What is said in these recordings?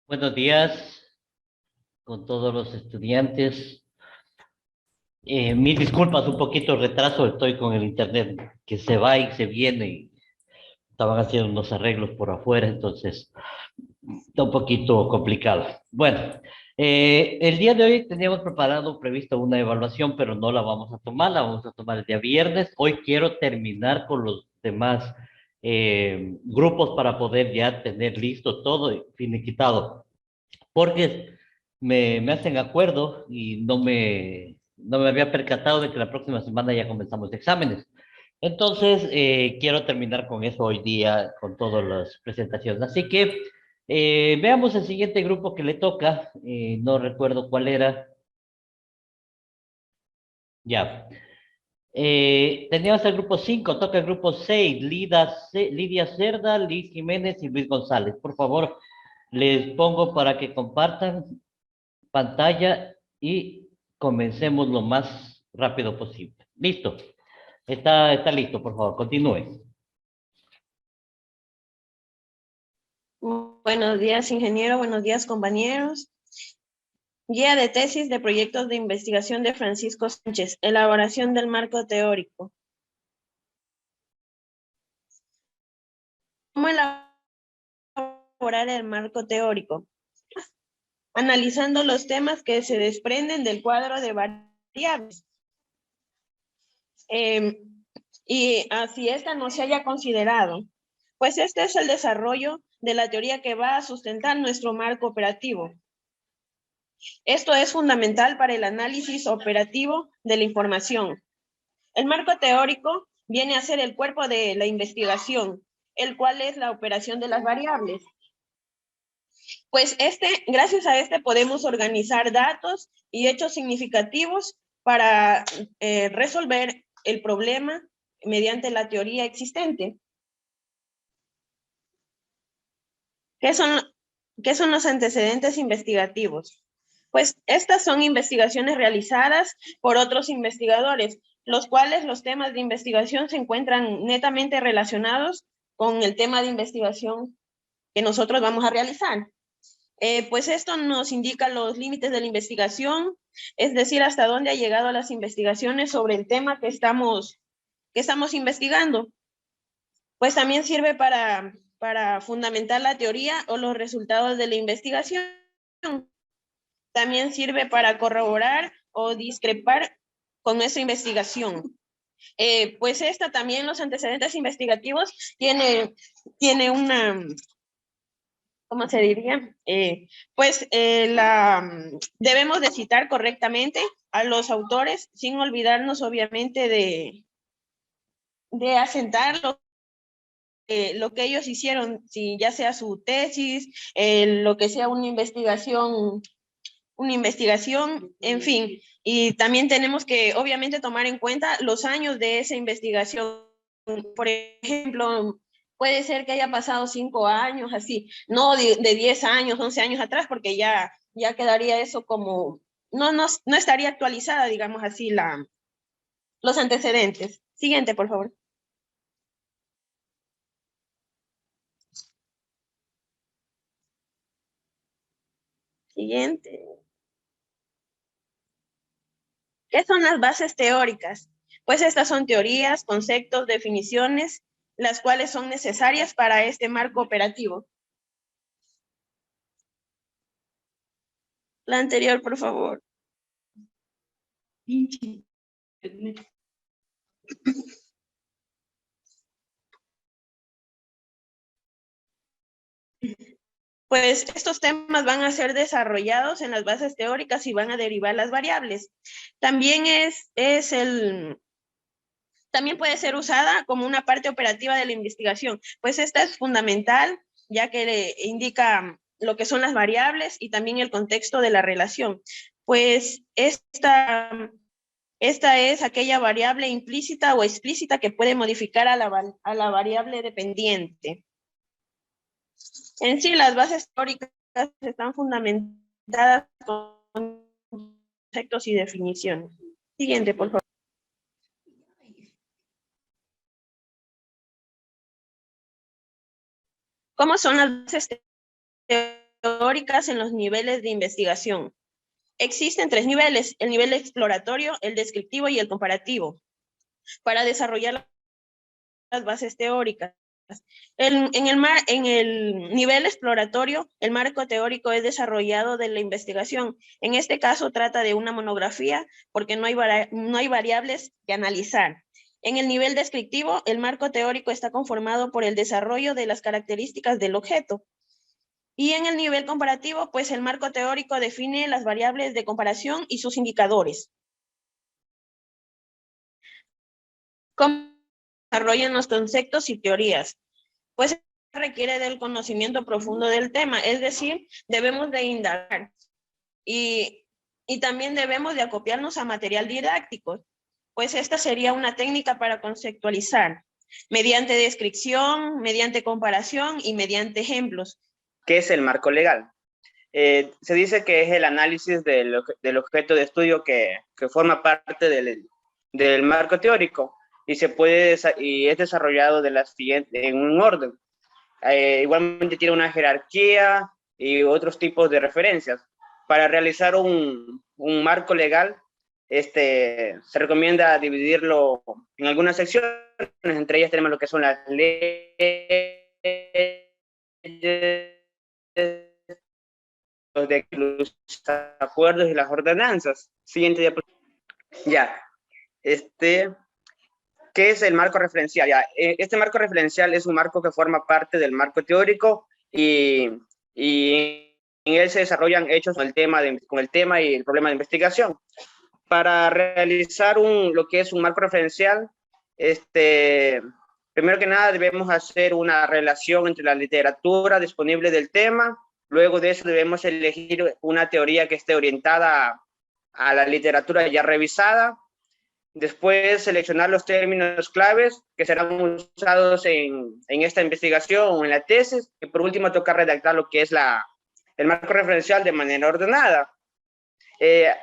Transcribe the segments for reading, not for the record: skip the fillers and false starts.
Buenos días con todos los estudiantes. Mis disculpas, un poquito de retraso, estoy con el internet que se va y se viene y estaban haciendo unos arreglos por afuera, entonces está un poquito complicado. Bueno, el día de hoy teníamos previsto una evaluación, pero no la vamos a tomar, la vamos a tomar el día viernes. Hoy quiero terminar con los demás grupos para poder ya tener listo todo y finiquitado porque me hacen acuerdo y no me había percatado de que la próxima semana ya comenzamos exámenes. Entonces, quiero terminar con eso hoy día, con todas las presentaciones. Así que veamos el siguiente grupo que le toca. No recuerdo cuál era. Ya. Teníamos el grupo 5, toca el grupo 6, Lidia Cerda, Liz Jiménez y Luis González. Por favor, les pongo para que compartan pantalla y comencemos lo más rápido posible. Listo. Está listo, por favor, continúe. Buenos días, ingeniero. Buenos días, compañeros. Guía de tesis de proyectos de investigación de Francisco Sánchez. Elaboración del marco teórico. ¿Cómo elaborar el marco teórico? Analizando los temas que se desprenden del cuadro de variables. Y así esta no se haya considerado, pues este es el desarrollo de la teoría que va a sustentar nuestro marco operativo. Esto es fundamental para el análisis operativo de la información. El marco teórico viene a ser el cuerpo de la investigación, el cual es la operación de las variables. Pues gracias a este podemos organizar datos y hechos significativos para resolver el problema mediante la teoría existente. ¿Qué son los antecedentes investigativos? Pues estas son investigaciones realizadas por otros investigadores, los cuales los temas de investigación se encuentran netamente relacionados con el tema de investigación que nosotros vamos a realizar. Pues esto nos indica los límites de la investigación, es decir, hasta dónde ha llegado las investigaciones sobre el tema que estamos investigando. Pues también sirve para fundamentar la teoría o los resultados de la investigación. También sirve para corroborar o discrepar con nuestra investigación. Pues también los antecedentes investigativos tiene una, ¿cómo se diría? Debemos de citar correctamente a los autores sin olvidarnos obviamente de asentar lo que ellos hicieron, si ya sea su tesis, lo que sea una investigación, en fin. Y también tenemos que, obviamente, tomar en cuenta los años de esa investigación. Por ejemplo, puede ser que haya pasado 5 años, así, no de 10 años, 11 años atrás, porque ya quedaría eso como, no estaría actualizada, digamos así, los antecedentes. Siguiente, por favor. Siguiente. ¿Qué son las bases teóricas? Pues estas son teorías, conceptos, definiciones, las cuales son necesarias para este marco operativo. La anterior, por favor. Pues estos temas van a ser desarrollados en las bases teóricas y van a derivar las variables. También también puede ser usada como una parte operativa de la investigación, pues esta es fundamental, ya que le indica lo que son las variables y también el contexto de la relación. Pues esta es aquella variable implícita o explícita que puede modificar a la variable dependiente. En sí, las bases teóricas están fundamentadas con conceptos y definiciones. Siguiente, por favor. ¿Cómo son las bases teóricas en los niveles de investigación. Existen 3 niveles: el nivel exploratorio, el descriptivo y el comparativo, para desarrollar las bases teóricas. En el nivel exploratorio, el marco teórico es desarrollado de la investigación. En este caso trata de una monografía porque no hay variables que analizar. En el nivel descriptivo, el marco teórico está conformado por el desarrollo de las características del objeto. Y en el nivel comparativo, pues el marco teórico define las variables de comparación y sus indicadores. ¿Cómo desarrollan los conceptos y teorías? Pues requiere del conocimiento profundo del tema, es decir, debemos de indagar y también debemos de acopiarnos a material didáctico, pues esta sería una técnica para conceptualizar, mediante descripción, mediante comparación y mediante ejemplos. ¿Qué es el marco legal? Se dice que es el análisis del objeto de estudio que forma parte del marco teórico y es desarrollado en un orden. Igualmente tiene una jerarquía y otros tipos de referencias. Para realizar un marco legal, se recomienda dividirlo en algunas secciones. Entre ellas tenemos lo que son las leyes, los acuerdos y las ordenanzas. Siguiente diapositiva. Ya. ¿Qué es el marco referencial? Ya, este marco referencial es un marco que forma parte del marco teórico y en él se desarrollan hechos con el tema y el problema de investigación. Para realizar lo que es un marco referencial, primero que nada debemos hacer una relación entre la literatura disponible del tema. Luego de eso debemos elegir una teoría que esté orientada a la literatura ya revisada. Después seleccionar los términos claves que serán usados en esta investigación o en la tesis. Y por último toca redactar lo que es el marco referencial de manera ordenada.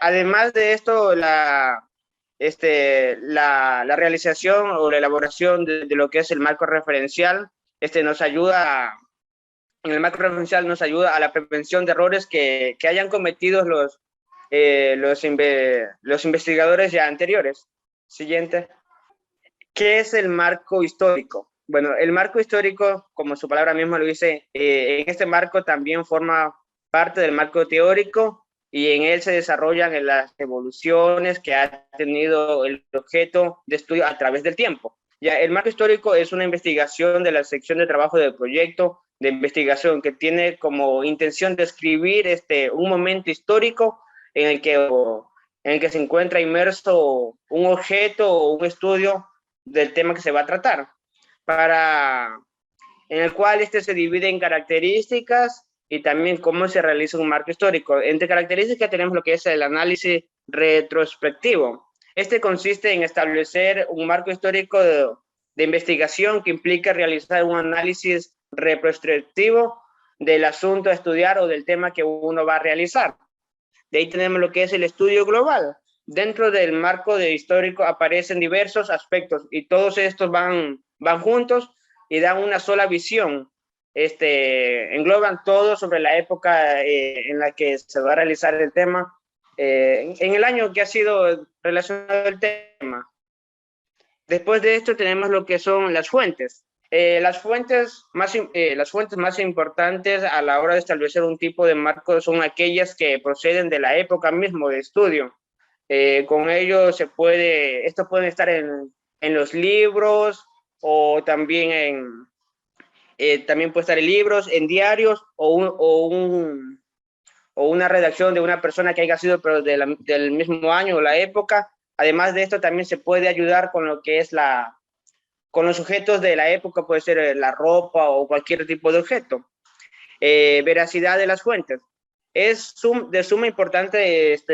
Además de esto, la realización o la elaboración de lo que es el marco referencial nos ayuda a la prevención de errores que hayan cometido los investigadores ya anteriores. Siguiente. ¿Qué es el marco histórico? Bueno, el marco histórico, como su palabra misma lo dice, en este marco también forma parte del marco teórico y en él se desarrollan las evoluciones que ha tenido el objeto de estudio a través del tiempo. Ya, el marco histórico es una investigación de la sección de trabajo del proyecto de investigación que tiene como intención describir un momento histórico en el que se encuentra inmerso un objeto o un estudio del tema que se va a tratar, en el cual se divide en características y también cómo se realiza un marco histórico. Entre características tenemos lo que es el análisis retrospectivo. Consiste en establecer un marco histórico de investigación que implica realizar un análisis retrospectivo del asunto a estudiar o del tema que uno va a realizar. De ahí tenemos lo que es el estudio global. Dentro del marco de histórico aparecen diversos aspectos y todos estos van juntos y dan una sola visión. Engloban todo sobre la época en la que se va a realizar el tema, en el año que ha sido relacionado el tema. Después de esto tenemos lo que son las fuentes. Las fuentes más importantes a la hora de establecer un tipo de marco son aquellas que proceden de la época mismo de estudio. Con ello estos pueden estar en los libros o también también puede estar en libros, en diarios o una redacción de una persona que haya sido pero del mismo año o la época. Además de esto también se puede ayudar con lo que es con los objetos de la época, puede ser la ropa o cualquier tipo de objeto. Veracidad de las fuentes. Es de suma importancia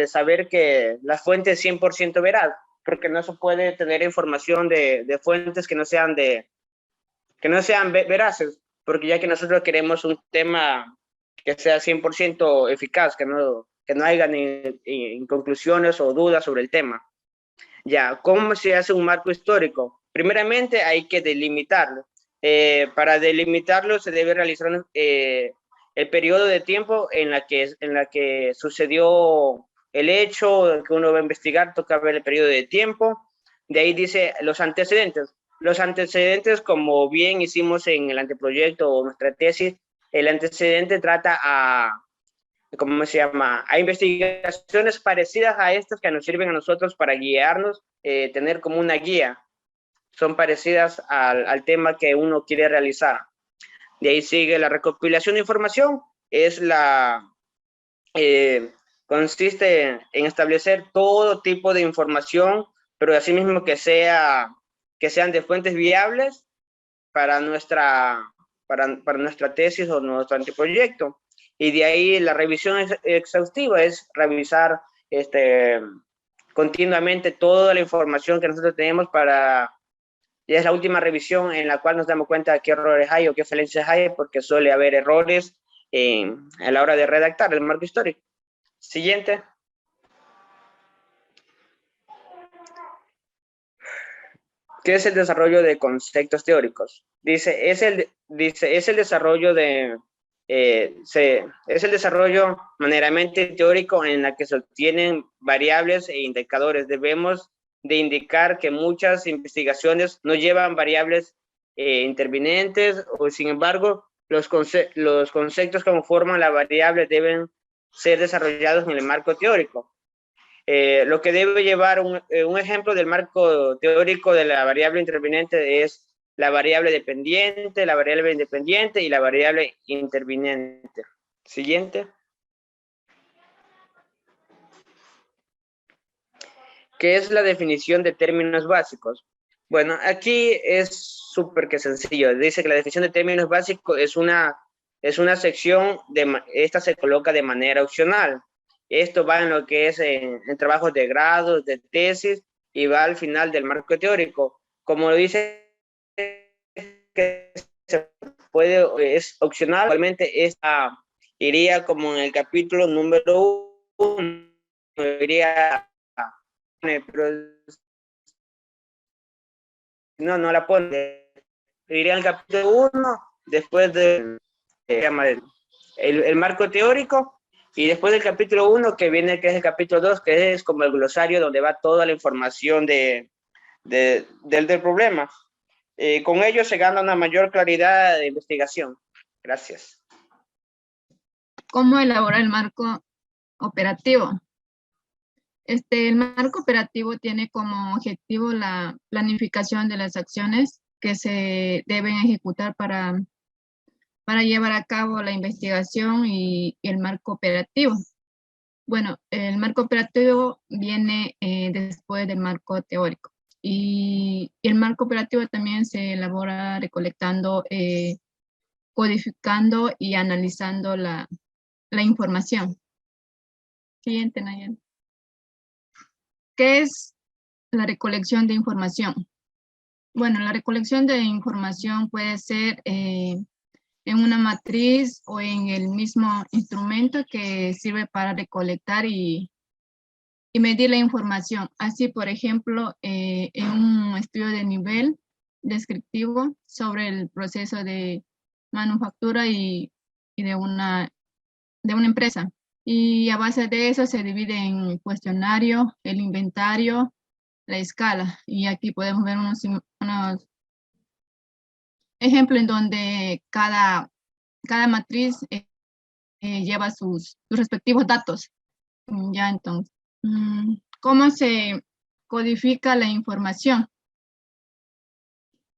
saber que la fuente es 100% veraz, porque no se puede tener información de fuentes que no sean veraces, porque ya que nosotros queremos un tema que sea 100% eficaz, que no haya ni inconclusiones o dudas sobre el tema. Ya, ¿cómo se hace un marco histórico? Primeramente hay que delimitarlo. Para delimitarlo se debe realizar el periodo de tiempo en la que sucedió el hecho que uno va a investigar, toca ver el periodo de tiempo. De ahí dice los antecedentes. Los antecedentes, como bien hicimos en el anteproyecto o nuestra tesis, el antecedente trata ¿cómo se llama? A investigaciones parecidas a estas que nos sirven a nosotros para guiarnos, tener como una guía. Son parecidas al tema que uno quiere realizar. De ahí sigue la recopilación de información. Consiste en establecer todo tipo de información, pero asimismo que sean de fuentes viables para nuestra tesis o nuestro anteproyecto. Y de ahí la revisión exhaustiva es revisar continuamente toda la información que nosotros tenemos ya es la última revisión en la cual nos damos cuenta de qué errores hay o qué falencias hay, porque suele haber errores a la hora de redactar el marco histórico. Siguiente. ¿Qué es el desarrollo de conceptos teóricos? Dice, es el desarrollo es el desarrollo maneramente teórico en la que se obtienen variables e indicadores. Debemos de indicar que muchas investigaciones no llevan variables intervinientes, o sin embargo, los conceptos que conforman la variable deben ser desarrollados en el marco teórico. Lo que debe llevar un ejemplo del marco teórico de la variable interviniente es la variable dependiente, la variable independiente y la variable interviniente. Siguiente. ¿Qué es la definición de términos básicos? Bueno, aquí es súper que sencillo. Dice que la definición de términos básicos es una sección, esta se coloca de manera opcional. Esto va en lo que es en trabajos de grado, de tesis, y va al final del marco teórico. Como lo dice, que es opcional, realmente esta iría como en el capítulo número 1, iría, pero no la pone, iría en el capítulo 1, después el marco teórico, y después del capítulo 1 que viene, que es el capítulo 2, que es como el glosario donde va toda la información del problema. Con ello se gana una mayor claridad de investigación. Gracias. ¿Cómo elaborar el marco operativo? El marco operativo tiene como objetivo la planificación de las acciones que se deben ejecutar para llevar a cabo la investigación y el marco operativo. Bueno, el marco operativo viene después del marco teórico. Y el marco operativo también se elabora recolectando, codificando y analizando la información. Siguiente, Nayel. ¿Qué es la recolección de información? Bueno, la recolección de información puede ser en una matriz o en el mismo instrumento que sirve para recolectar y medir la información. Así, por ejemplo, en un estudio de nivel descriptivo sobre el proceso de manufactura y de una empresa. Y a base de eso se divide en el cuestionario, el inventario, la escala. Y aquí podemos ver unos ejemplos en donde cada matriz lleva sus respectivos datos. Ya entonces, ¿cómo se codifica la información?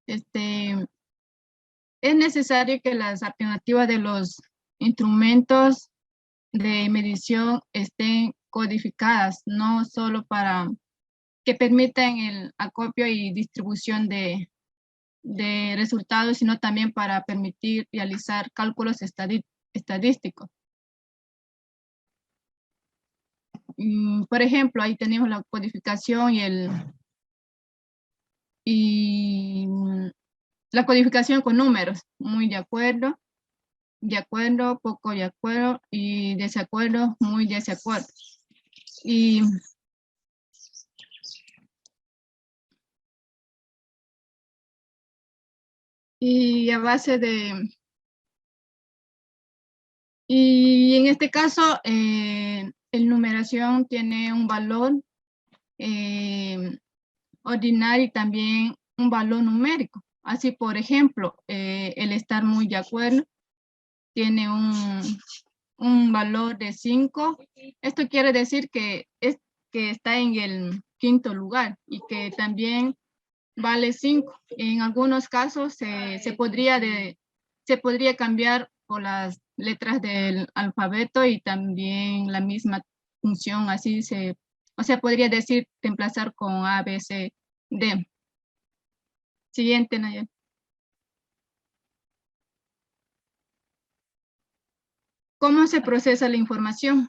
Es necesario que las alternativas de los instrumentos de medición estén codificadas, no solo para que permitan el acopio y distribución de resultados, sino también para permitir realizar cálculos estadísticos. Por ejemplo, ahí tenemos la codificación y la codificación con números, muy de acuerdo, poco de acuerdo y desacuerdo, muy desacuerdo. Y a base de Y en este caso, el numeración tiene un valor ordinario y también un valor numérico. Así, por ejemplo, el estar muy de acuerdo tiene un valor de 5. Esto quiere decir que está en el quinto lugar y que también vale 5. En algunos casos se podría cambiar por las letras del alfabeto y también la misma función, así o sea, podría decir reemplazar con A, B, C, D. Siguiente, Nayel. ¿Cómo se procesa la información?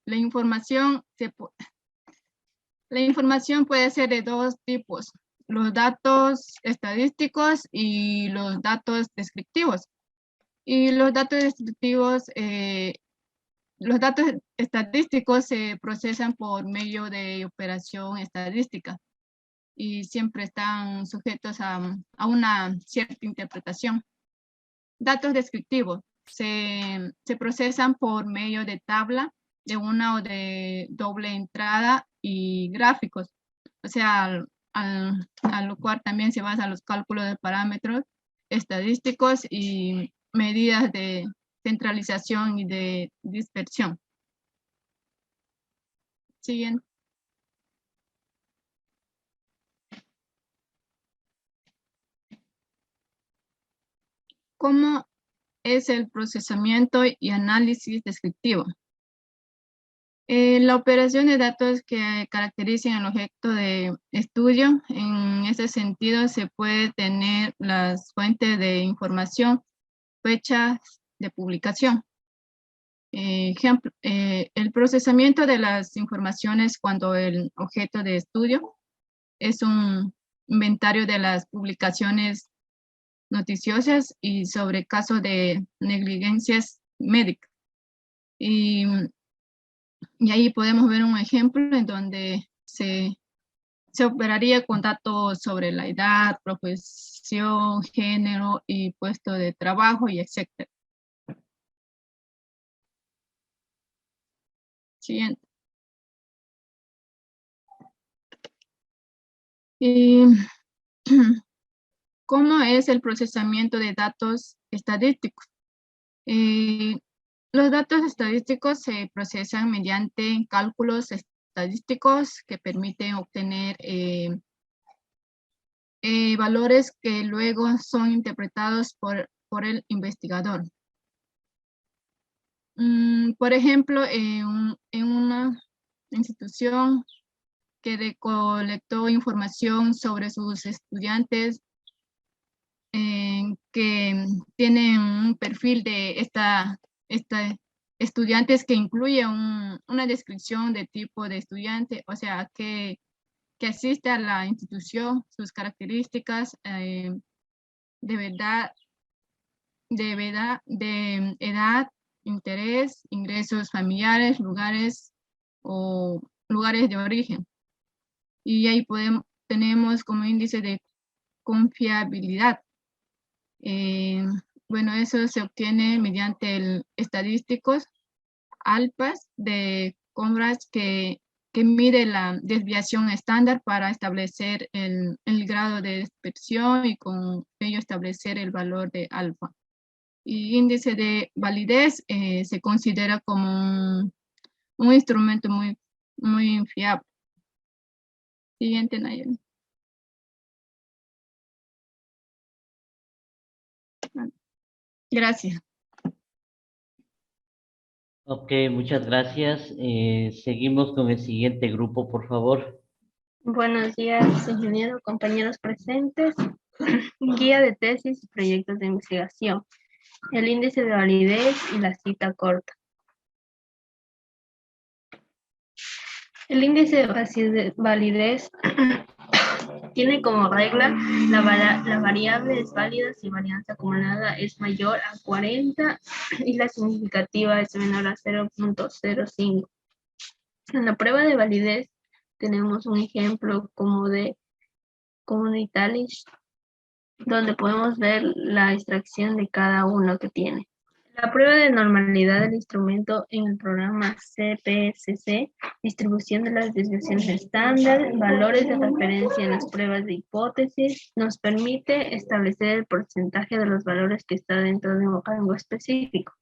La información puede ser de dos tipos: los datos estadísticos y los datos descriptivos. Y los datos descriptivos, los datos estadísticos se procesan por medio de operación estadística y siempre están sujetos a una cierta interpretación. Datos descriptivos se procesan por medio de tabla, de una o de doble entrada y gráficos. O sea, a lo cual también se basa los cálculos de parámetros estadísticos y medidas de centralización y de dispersión. Siguiente. ¿Cómo es el procesamiento y análisis descriptivo? La operación de datos que caracterizan el objeto de estudio. En ese sentido, se puede tener las fuentes de información, fechas de publicación. Ejemplo, el procesamiento de las informaciones cuando el objeto de estudio es un inventario de las publicaciones noticiosas y sobre casos de negligencias médicas. Y ahí podemos ver un ejemplo en donde se operaría con datos sobre la edad, profesión, género y puesto de trabajo y etcétera. Siguiente. Y ¿cómo es el procesamiento de datos estadísticos? Los datos estadísticos se procesan mediante cálculos estadísticos que permiten obtener valores que luego son interpretados por el investigador. Por ejemplo, en una institución que recolectó información sobre sus estudiantes que tienen un perfil de estudiantes que incluye una descripción de tipo de estudiante, o sea, que asiste a la institución, sus características de edad, interés, ingresos familiares, lugares o lugares de origen. Y ahí tenemos como índice de confiabilidad. Bueno, eso se obtiene mediante el estadísticos ALPAS de Comras que mide la desviación estándar para establecer el grado de dispersión y con ello establecer el valor de alfa. Y índice de validez se considera como un instrumento muy fiable. Siguiente, Nayeli. Gracias. Ok, muchas gracias. Seguimos con el siguiente grupo, por favor. Buenos días, ingeniero, compañeros presentes. Guía de tesis y proyectos de investigación. El índice de validez y la cita corta. El índice de validez tiene como regla las variables válidas y varianza acumulada es mayor a 40 y la significativa es menor a 0.05. En la prueba de validez tenemos un ejemplo como de Comunitalis, donde podemos ver la extracción de cada uno que tiene. La prueba de normalidad del instrumento en el programa CPSC, distribución de las desviaciones estándar, valores de referencia en las pruebas de hipótesis, nos permite establecer el porcentaje de los valores que está dentro de un rango específico.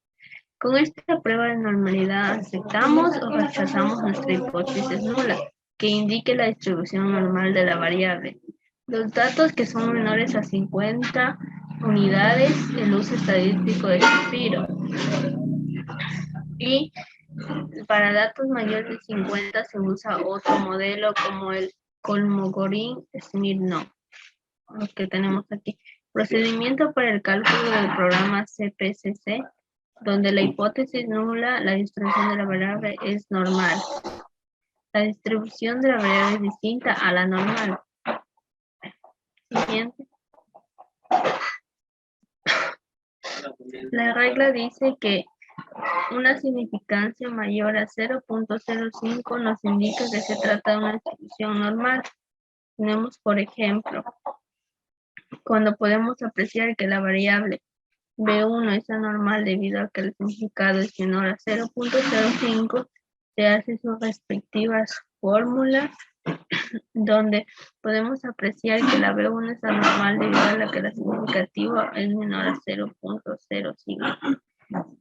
Con esta prueba de normalidad aceptamos o rechazamos nuestra hipótesis nula, que indique la distribución normal de la variable. Los datos que son menores a 50 unidades, el uso estadístico de Shapiro. Y para datos mayores de 50 se usa otro modelo como el Kolmogorov-Smirnov, lo que tenemos aquí. Procedimiento para el cálculo del programa CPSC, donde la hipótesis nula, la distribución de la variable es normal. La distribución de la variable es distinta a la normal. Siguiente. La regla dice que una significancia mayor a 0.05 nos indica que se trata de una distribución normal. Tenemos, por ejemplo, cuando podemos apreciar que la variable B1 es anormal debido a que el significado es menor a 0.05, se hace sus respectivas fórmulas donde podemos apreciar que la B1 es anormal debido a que el significativo es menor a 0.05.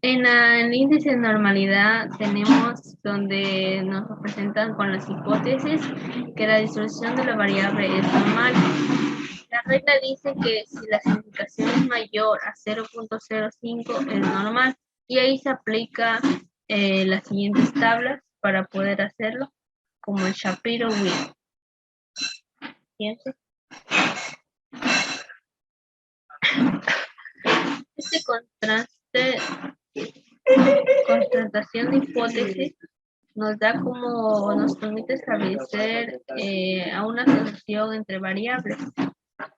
En el índice de normalidad tenemos donde nos representan con las hipótesis que la distribución de la variable es normal. La regla dice que si la significación es mayor a 0.05 es normal y ahí se aplica las siguientes tablas para poder hacerlo, como el Shapiro-Wilk. Siguiente. Este contrastación de hipótesis nos da como, nos permite establecer a una asociación entre variables,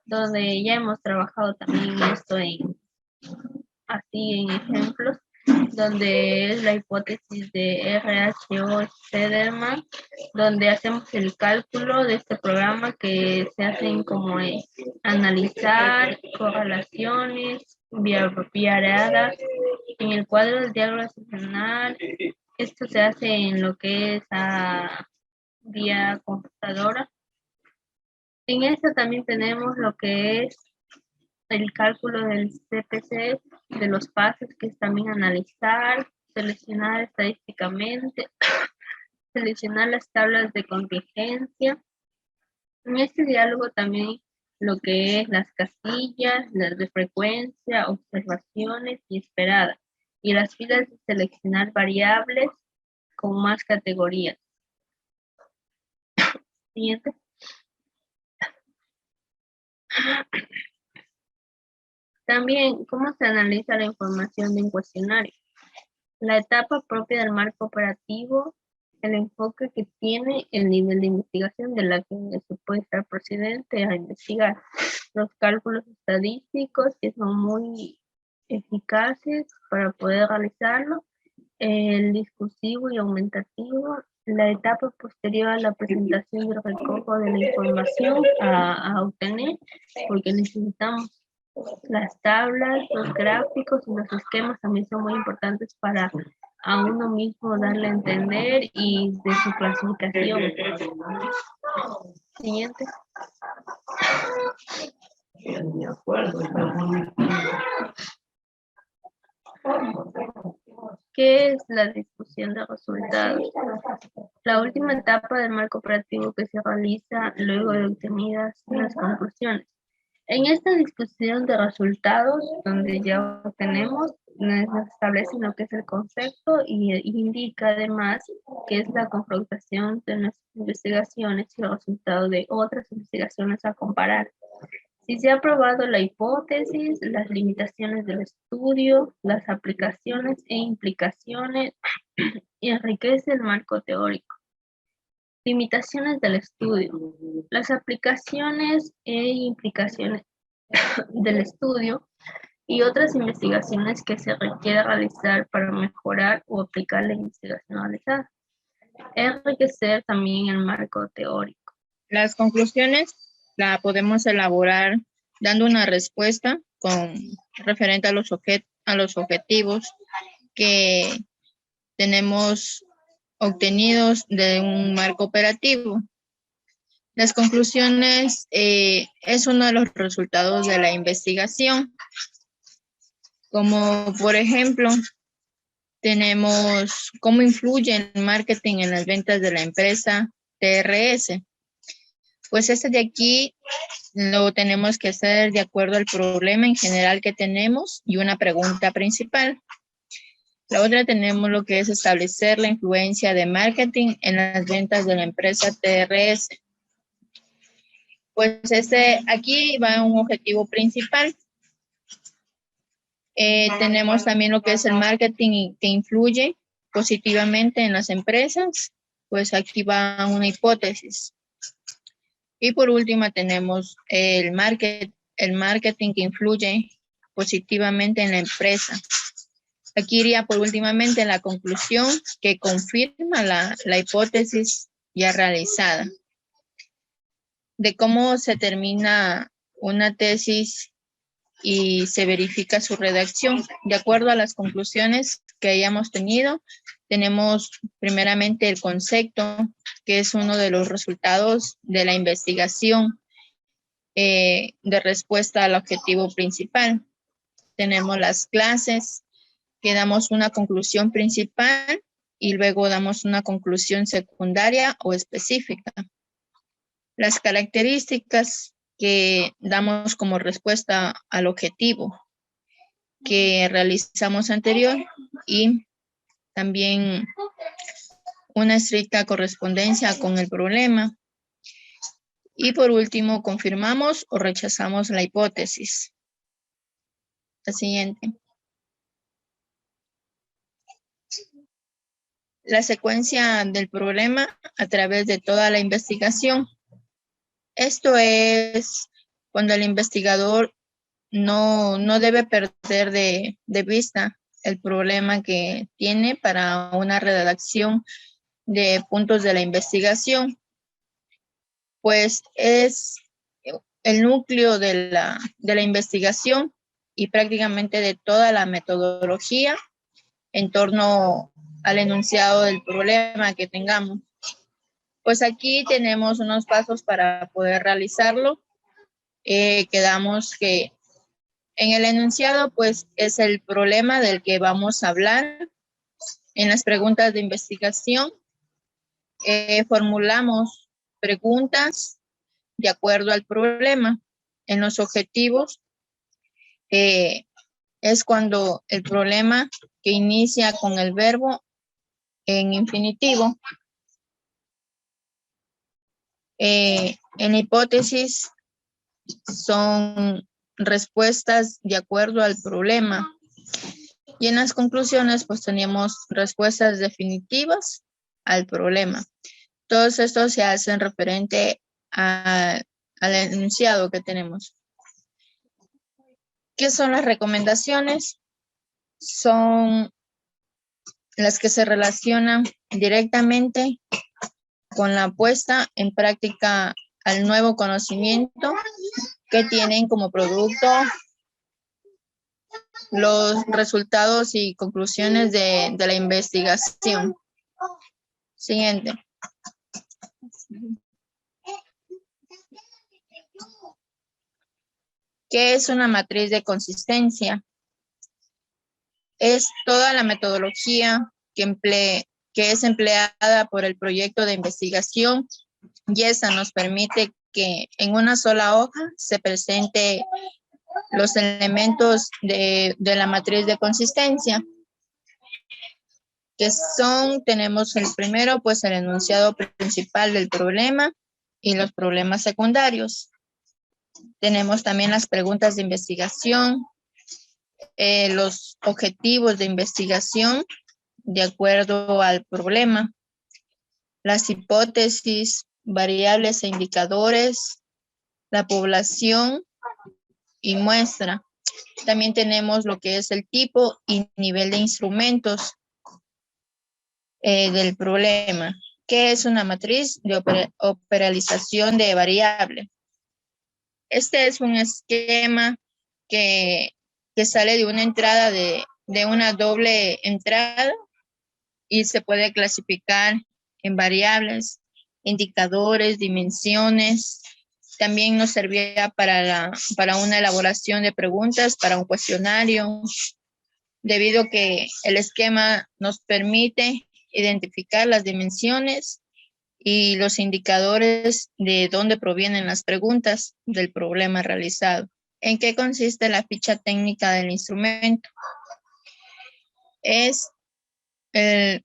donde ya hemos trabajado también esto así en ejemplos, donde es la hipótesis de RHO Sederman, donde hacemos el cálculo de este programa que se hacen como analizar correlaciones biaradas en el cuadro del diálogo estacional. Esto se hace en lo que es vía computadora. En esta también tenemos lo que es el cálculo del CPC, de los pasos, que es también analizar, seleccionar estadísticamente, seleccionar las tablas de contingencia. En este diálogo también lo que es las casillas, las de frecuencia, observaciones y esperadas, y las filas de seleccionar variables con más categorías. Siguiente. También, ¿cómo se analiza la información de un cuestionario? La etapa propia del marco operativo, el enfoque que tiene, el nivel de investigación de la que se puede estar procedente a investigar, los cálculos estadísticos que son muy eficaces para poder realizarlo, el discursivo y aumentativo, la etapa posterior a la presentación y el recojo de la información a obtener, porque necesitamos las tablas, los gráficos y los esquemas también son muy importantes para a uno mismo darle a entender y de su clasificación. Siguiente. ¿Qué es la discusión de resultados? La última etapa del marco operativo que se realiza luego de obtenidas las conclusiones. En esta discusión de resultados, donde ya obtenemos, nos establece lo que es el concepto y indica además que es la confrontación de nuestras investigaciones y el resultado de otras investigaciones a comparar. Si se ha probado la hipótesis, las limitaciones del estudio, las aplicaciones e implicaciones, y enriquece el marco teórico. Limitaciones del estudio. Las aplicaciones e implicaciones del estudio y otras investigaciones que se requiere realizar para mejorar o aplicar la investigación realizada. Enriquecer también el marco teórico. Las conclusiones la podemos elaborar dando una respuesta con referente a los a los objetivos que tenemos obtenidos de un marco operativo. Las conclusiones es uno de los resultados de la investigación, como por ejemplo, tenemos cómo influye el marketing en las ventas de la empresa TRS. Pues este de aquí lo tenemos que hacer de acuerdo al problema en general que tenemos y una pregunta principal. La otra tenemos lo que es establecer la influencia de marketing en las ventas de la empresa TRS. Pues aquí va un objetivo principal. Tenemos también lo que es el marketing que influye positivamente en las empresas. Pues aquí va una hipótesis. Y por último tenemos el marketing que influye positivamente en la empresa. Aquí iría por últimamente la conclusión que confirma la hipótesis ya realizada. De cómo se termina una tesis y se verifica su redacción. De acuerdo a las conclusiones que hayamos tenido, tenemos primeramente el concepto, que es uno de los resultados de la investigación de respuesta al objetivo principal. Tenemos las clases, que damos una conclusión principal y luego damos una conclusión secundaria o específica. Las características que damos como respuesta al objetivo que realizamos anterior y también una estricta correspondencia con el problema. Y por último, confirmamos o rechazamos la hipótesis. La siguiente. La secuencia del problema a través de toda la investigación. Esto es cuando el investigador no debe perder de vista el problema que tiene para una redacción de puntos de la investigación. Pues es el núcleo de la investigación y prácticamente de toda la metodología en torno al enunciado del problema que tengamos. Pues aquí tenemos unos pasos para poder realizarlo. Quedamos que en el enunciado, pues, es el problema del que vamos a hablar. En las preguntas de investigación, formulamos preguntas de acuerdo al problema. En los objetivos, es cuando el problema que inicia con el verbo en infinitivo. En hipótesis son respuestas de acuerdo al problema. Y en las conclusiones, pues teníamos respuestas definitivas al problema. Todos estos se hacen referente al enunciado que tenemos. ¿Qué son las recomendaciones? Son las que se relacionan directamente con la puesta en práctica al nuevo conocimiento que tienen como producto los resultados y conclusiones de la investigación. Siguiente. ¿Qué es una matriz de consistencia? Es toda la metodología que es empleada por el proyecto de investigación y esa nos permite que en una sola hoja se presente los elementos de la matriz de consistencia, que son, tenemos el primero, pues el enunciado principal del problema y los problemas secundarios. Tenemos también las preguntas de investigación, los objetivos de investigación de acuerdo al problema, las hipótesis, variables e indicadores, la población y muestra. También tenemos lo que es el tipo y nivel de instrumentos del problema, que es una matriz de operalización de variable. Este es un esquema que que sale de una entrada de una doble entrada y se puede clasificar en variables, indicadores, dimensiones. También nos servía para una elaboración de preguntas, para un cuestionario, debido a que el esquema nos permite identificar las dimensiones y los indicadores de dónde provienen las preguntas del problema realizado. ¿En qué consiste la ficha técnica del instrumento? Es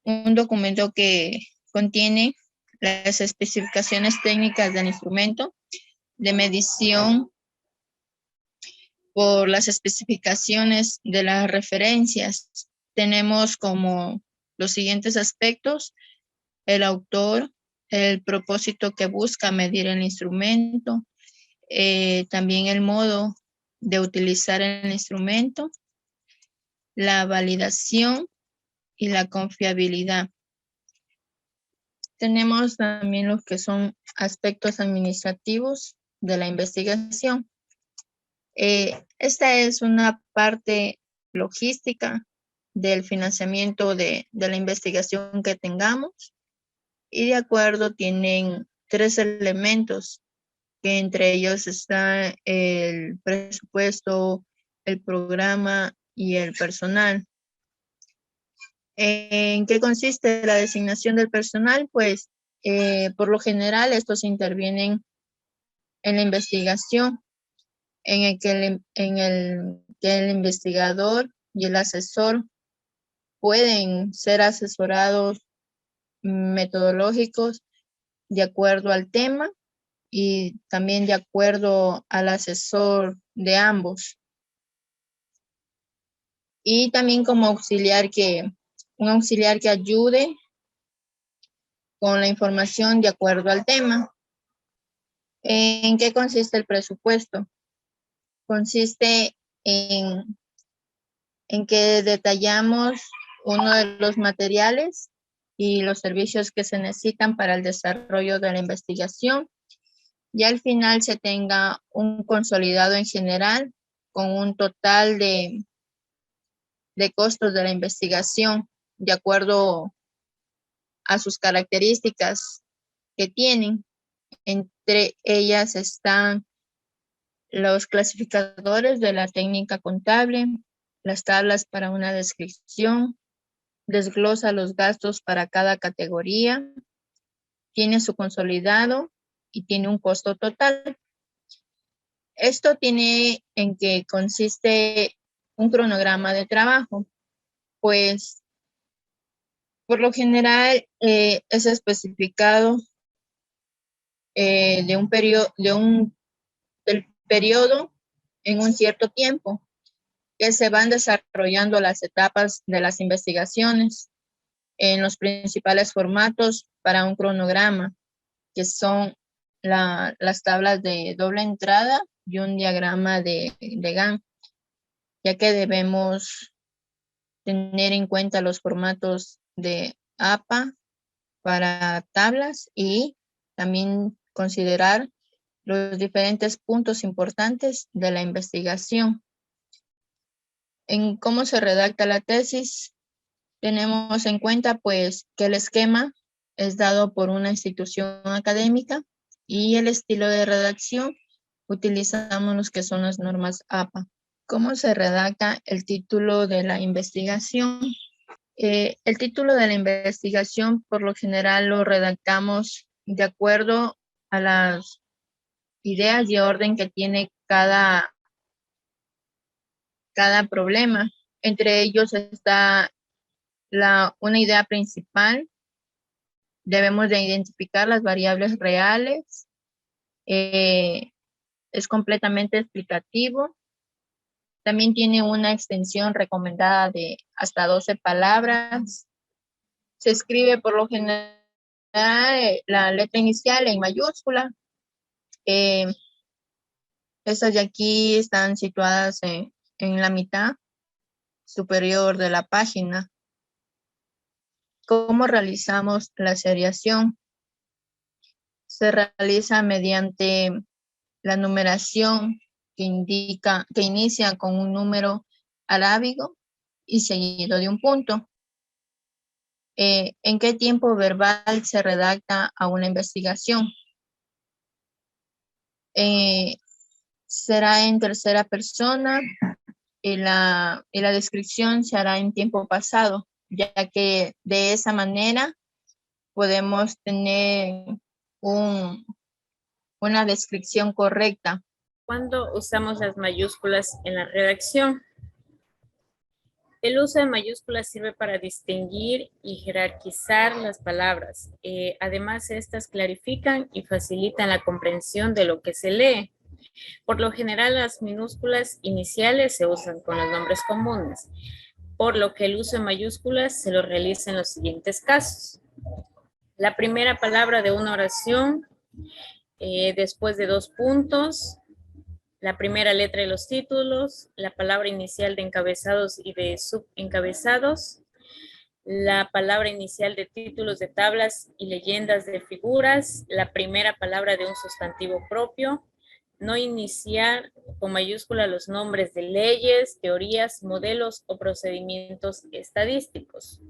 un documento que contiene las especificaciones técnicas del instrumento de medición por las especificaciones de las referencias. Tenemos como los siguientes aspectos: el autor, el propósito que busca medir el instrumento, también el modo de utilizar el instrumento, la validación y la confiabilidad. Tenemos también lo que son aspectos administrativos de la investigación. Esta es una parte logística del financiamiento de la investigación que tengamos, y de acuerdo tienen 3 elementos, que entre ellos está el presupuesto, el programa y el personal. ¿En qué consiste la designación del personal? Pues por lo general estos intervienen en la investigación, en el que el investigador y el asesor pueden ser asesorados metodológicos de acuerdo al tema y también de acuerdo al asesor de ambos. Y también como un auxiliar que ayude con la información de acuerdo al tema. ¿En qué consiste el presupuesto? Consiste en que detallamos uno de los materiales y los servicios que se necesitan para el desarrollo de la investigación, y al final se tenga un consolidado en general con un total de costos de la investigación de acuerdo a sus características que tienen. Entre ellas están los clasificadores de la técnica contable, las tablas para una descripción, desglosa los gastos para cada categoría, tiene su consolidado y tiene un costo total. Esto tiene en que consiste un cronograma de trabajo, pues por lo general es especificado del periodo en un cierto tiempo, que se van desarrollando las etapas de las investigaciones en los principales formatos para un cronograma, que son las tablas de doble entrada y un diagrama de Gantt, ya que debemos tener en cuenta los formatos de APA para tablas y también considerar los diferentes puntos importantes de la investigación. En cómo se redacta la tesis, tenemos en cuenta pues que el esquema es dado por una institución académica y el estilo de redacción utilizamos los que son las normas APA. ¿Cómo se redacta el título de la investigación? El título de la investigación por lo general lo redactamos de acuerdo a las ideas y orden que tiene cada problema. Entre ellos está una idea principal. Debemos de identificar las variables reales. Es completamente explicativo. También tiene una extensión recomendada de hasta 12 palabras. Se escribe por lo general la letra inicial en mayúscula. Estas de aquí están situadas en la mitad superior de la página. ¿Cómo realizamos la seriación? Se realiza mediante la numeración que inicia con un número arábigo y seguido de un punto. ¿En qué tiempo verbal se redacta a una investigación? Será en tercera persona y la descripción se hará en tiempo pasado, ya que de esa manera podemos tener una descripción correcta. ¿Cuándo usamos las mayúsculas en la redacción? El uso de mayúsculas sirve para distinguir y jerarquizar las palabras. Además, estas clarifican y facilitan la comprensión de lo que se lee. Por lo general, las minúsculas iniciales se usan con los nombres comunes, por lo que el uso de mayúsculas se lo realiza en los siguientes casos. La primera palabra de una oración, después de 2 puntos, la primera letra de los títulos, la palabra inicial de encabezados y de subencabezados, la palabra inicial de títulos de tablas y leyendas de figuras, la primera palabra de un sustantivo propio, no iniciar con mayúscula los nombres de leyes, teorías, modelos o procedimientos estadísticos.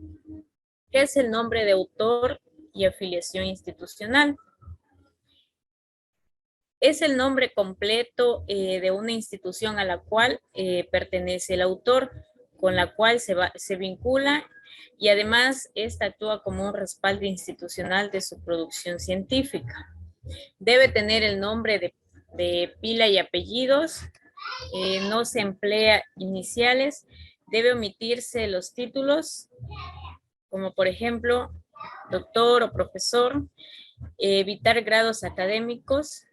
¿Qué es el nombre de autor y afiliación institucional? Es el nombre completo de una institución a la cual pertenece el autor, con la cual se vincula y además esta actúa como un respaldo institucional de su producción científica. Debe tener el nombre de pila y apellidos, no se emplea iniciales, debe omitirse los títulos, como por ejemplo doctor o profesor, evitar grados académicos.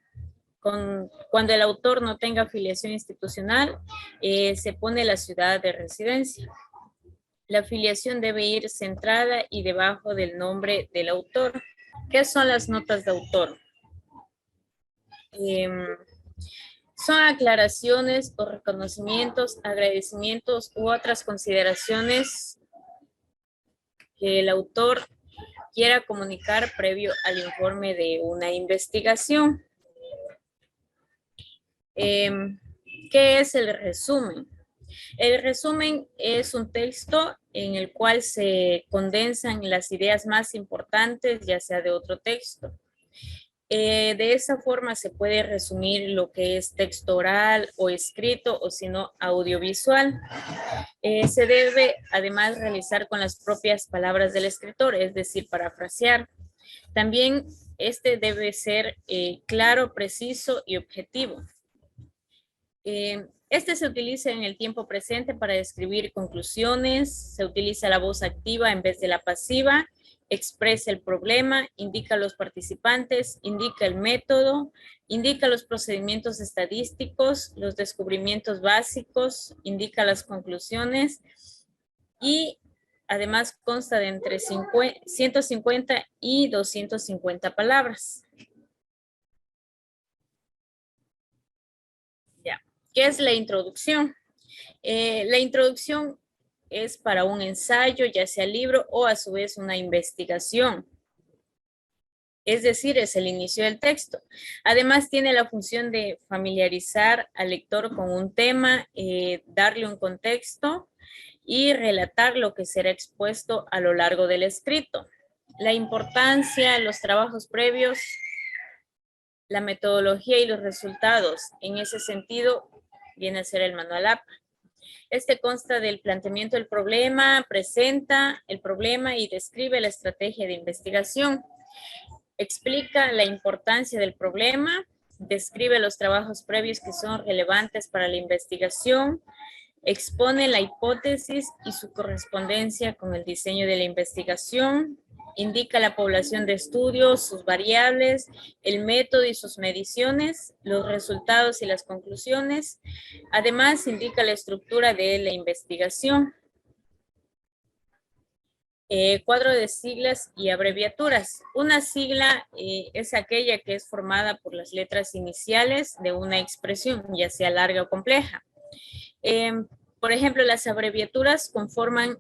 Cuando el autor no tenga afiliación institucional, se pone la ciudad de residencia. La afiliación debe ir centrada y debajo del nombre del autor. ¿Qué son las notas de autor? Son aclaraciones o reconocimientos, agradecimientos u otras consideraciones que el autor quiera comunicar previo al informe de una investigación. ¿Qué es el resumen? El resumen es un texto en el cual se condensan las ideas más importantes, ya sea de otro texto. De esa forma se puede resumir lo que es texto oral o escrito o si no audiovisual. Se debe además realizar con las propias palabras del escritor, es decir, parafrasear. También este debe ser claro, preciso y objetivo. Este se utiliza en el tiempo presente para describir conclusiones, se utiliza la voz activa en vez de la pasiva, expresa el problema, indica a los participantes, indica el método, indica los procedimientos estadísticos, los descubrimientos básicos, indica las conclusiones y además consta de entre 150 y 250 palabras. ¿Qué es la introducción? La introducción es para un ensayo, ya sea libro o a su vez una investigación. Es decir, es el inicio del texto. Además tiene la función de familiarizar al lector con un tema, darle un contexto y relatar lo que será expuesto a lo largo del escrito. La importancia, los trabajos previos, la metodología y los resultados. En ese sentido, viene a ser el manual APA. Este consta del planteamiento del problema, presenta el problema y describe la estrategia de investigación. Explica la importancia del problema, describe los trabajos previos que son relevantes para la investigación, expone la hipótesis y su correspondencia con el diseño de la investigación, indica la población de estudios, sus variables, el método y sus mediciones, los resultados y las conclusiones. Además, indica la estructura de la investigación. Cuadro de siglas y abreviaturas. Una sigla es aquella que es formada por las letras iniciales de una expresión, ya sea larga o compleja. Por ejemplo, las abreviaturas conforman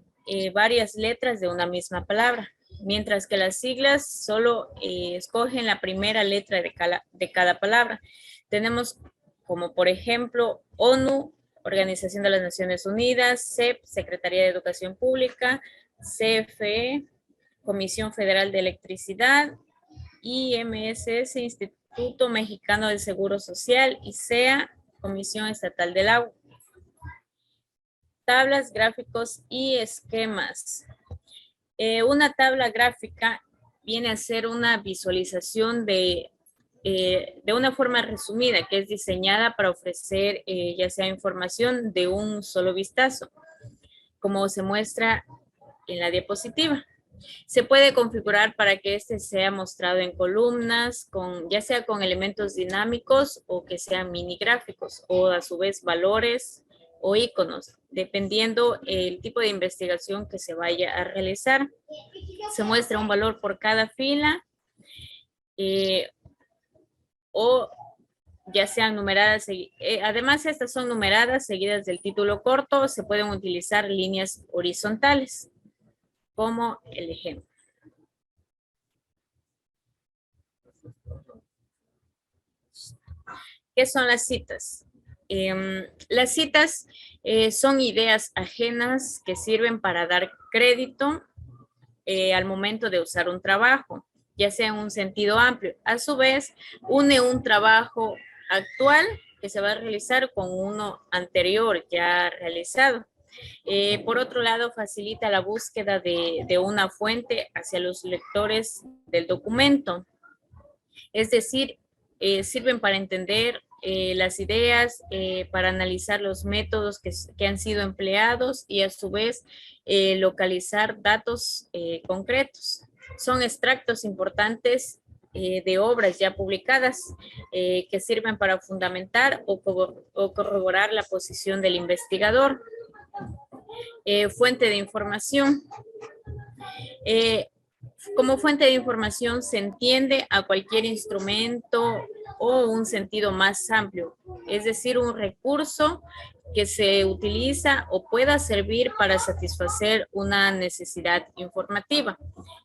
varias letras de una misma palabra, mientras que las siglas solo escogen la primera letra de cada palabra. Tenemos como por ejemplo ONU, Organización de las Naciones Unidas, CEP, Secretaría de Educación Pública, CFE, Comisión Federal de Electricidad, IMSS, Instituto Mexicano del Seguro Social, ICEA, Comisión Estatal del Agua. Tablas, gráficos y esquemas. Una tabla gráfica viene a ser una visualización de una forma resumida que es diseñada para ofrecer ya sea información de un solo vistazo, como se muestra en la diapositiva. Se puede configurar para que este sea mostrado en columnas, ya sea con elementos dinámicos o que sean mini gráficos o a su vez valores o iconos, dependiendo el tipo de investigación que se vaya a realizar. Se muestra un valor por cada fila o ya sean numeradas. Además, estas son numeradas seguidas del título corto. Se pueden utilizar líneas horizontales, como el ejemplo. ¿Qué son las citas? Las citas son ideas ajenas que sirven para dar crédito al momento de usar un trabajo, ya sea en un sentido amplio. A su vez, une un trabajo actual que se va a realizar con uno anterior ya realizado. Por otro lado, facilita la búsqueda de una fuente hacia los lectores del documento. Es decir, sirven para entender las ideas, para analizar los métodos que han sido empleados y a su vez localizar datos concretos. Son extractos importantes de obras ya publicadas que sirven para fundamentar o corroborar la posición del investigador. Fuente de información. Como fuente de información se entiende a cualquier instrumento o un sentido más amplio, es decir, un recurso que se utiliza o pueda servir para satisfacer una necesidad informativa.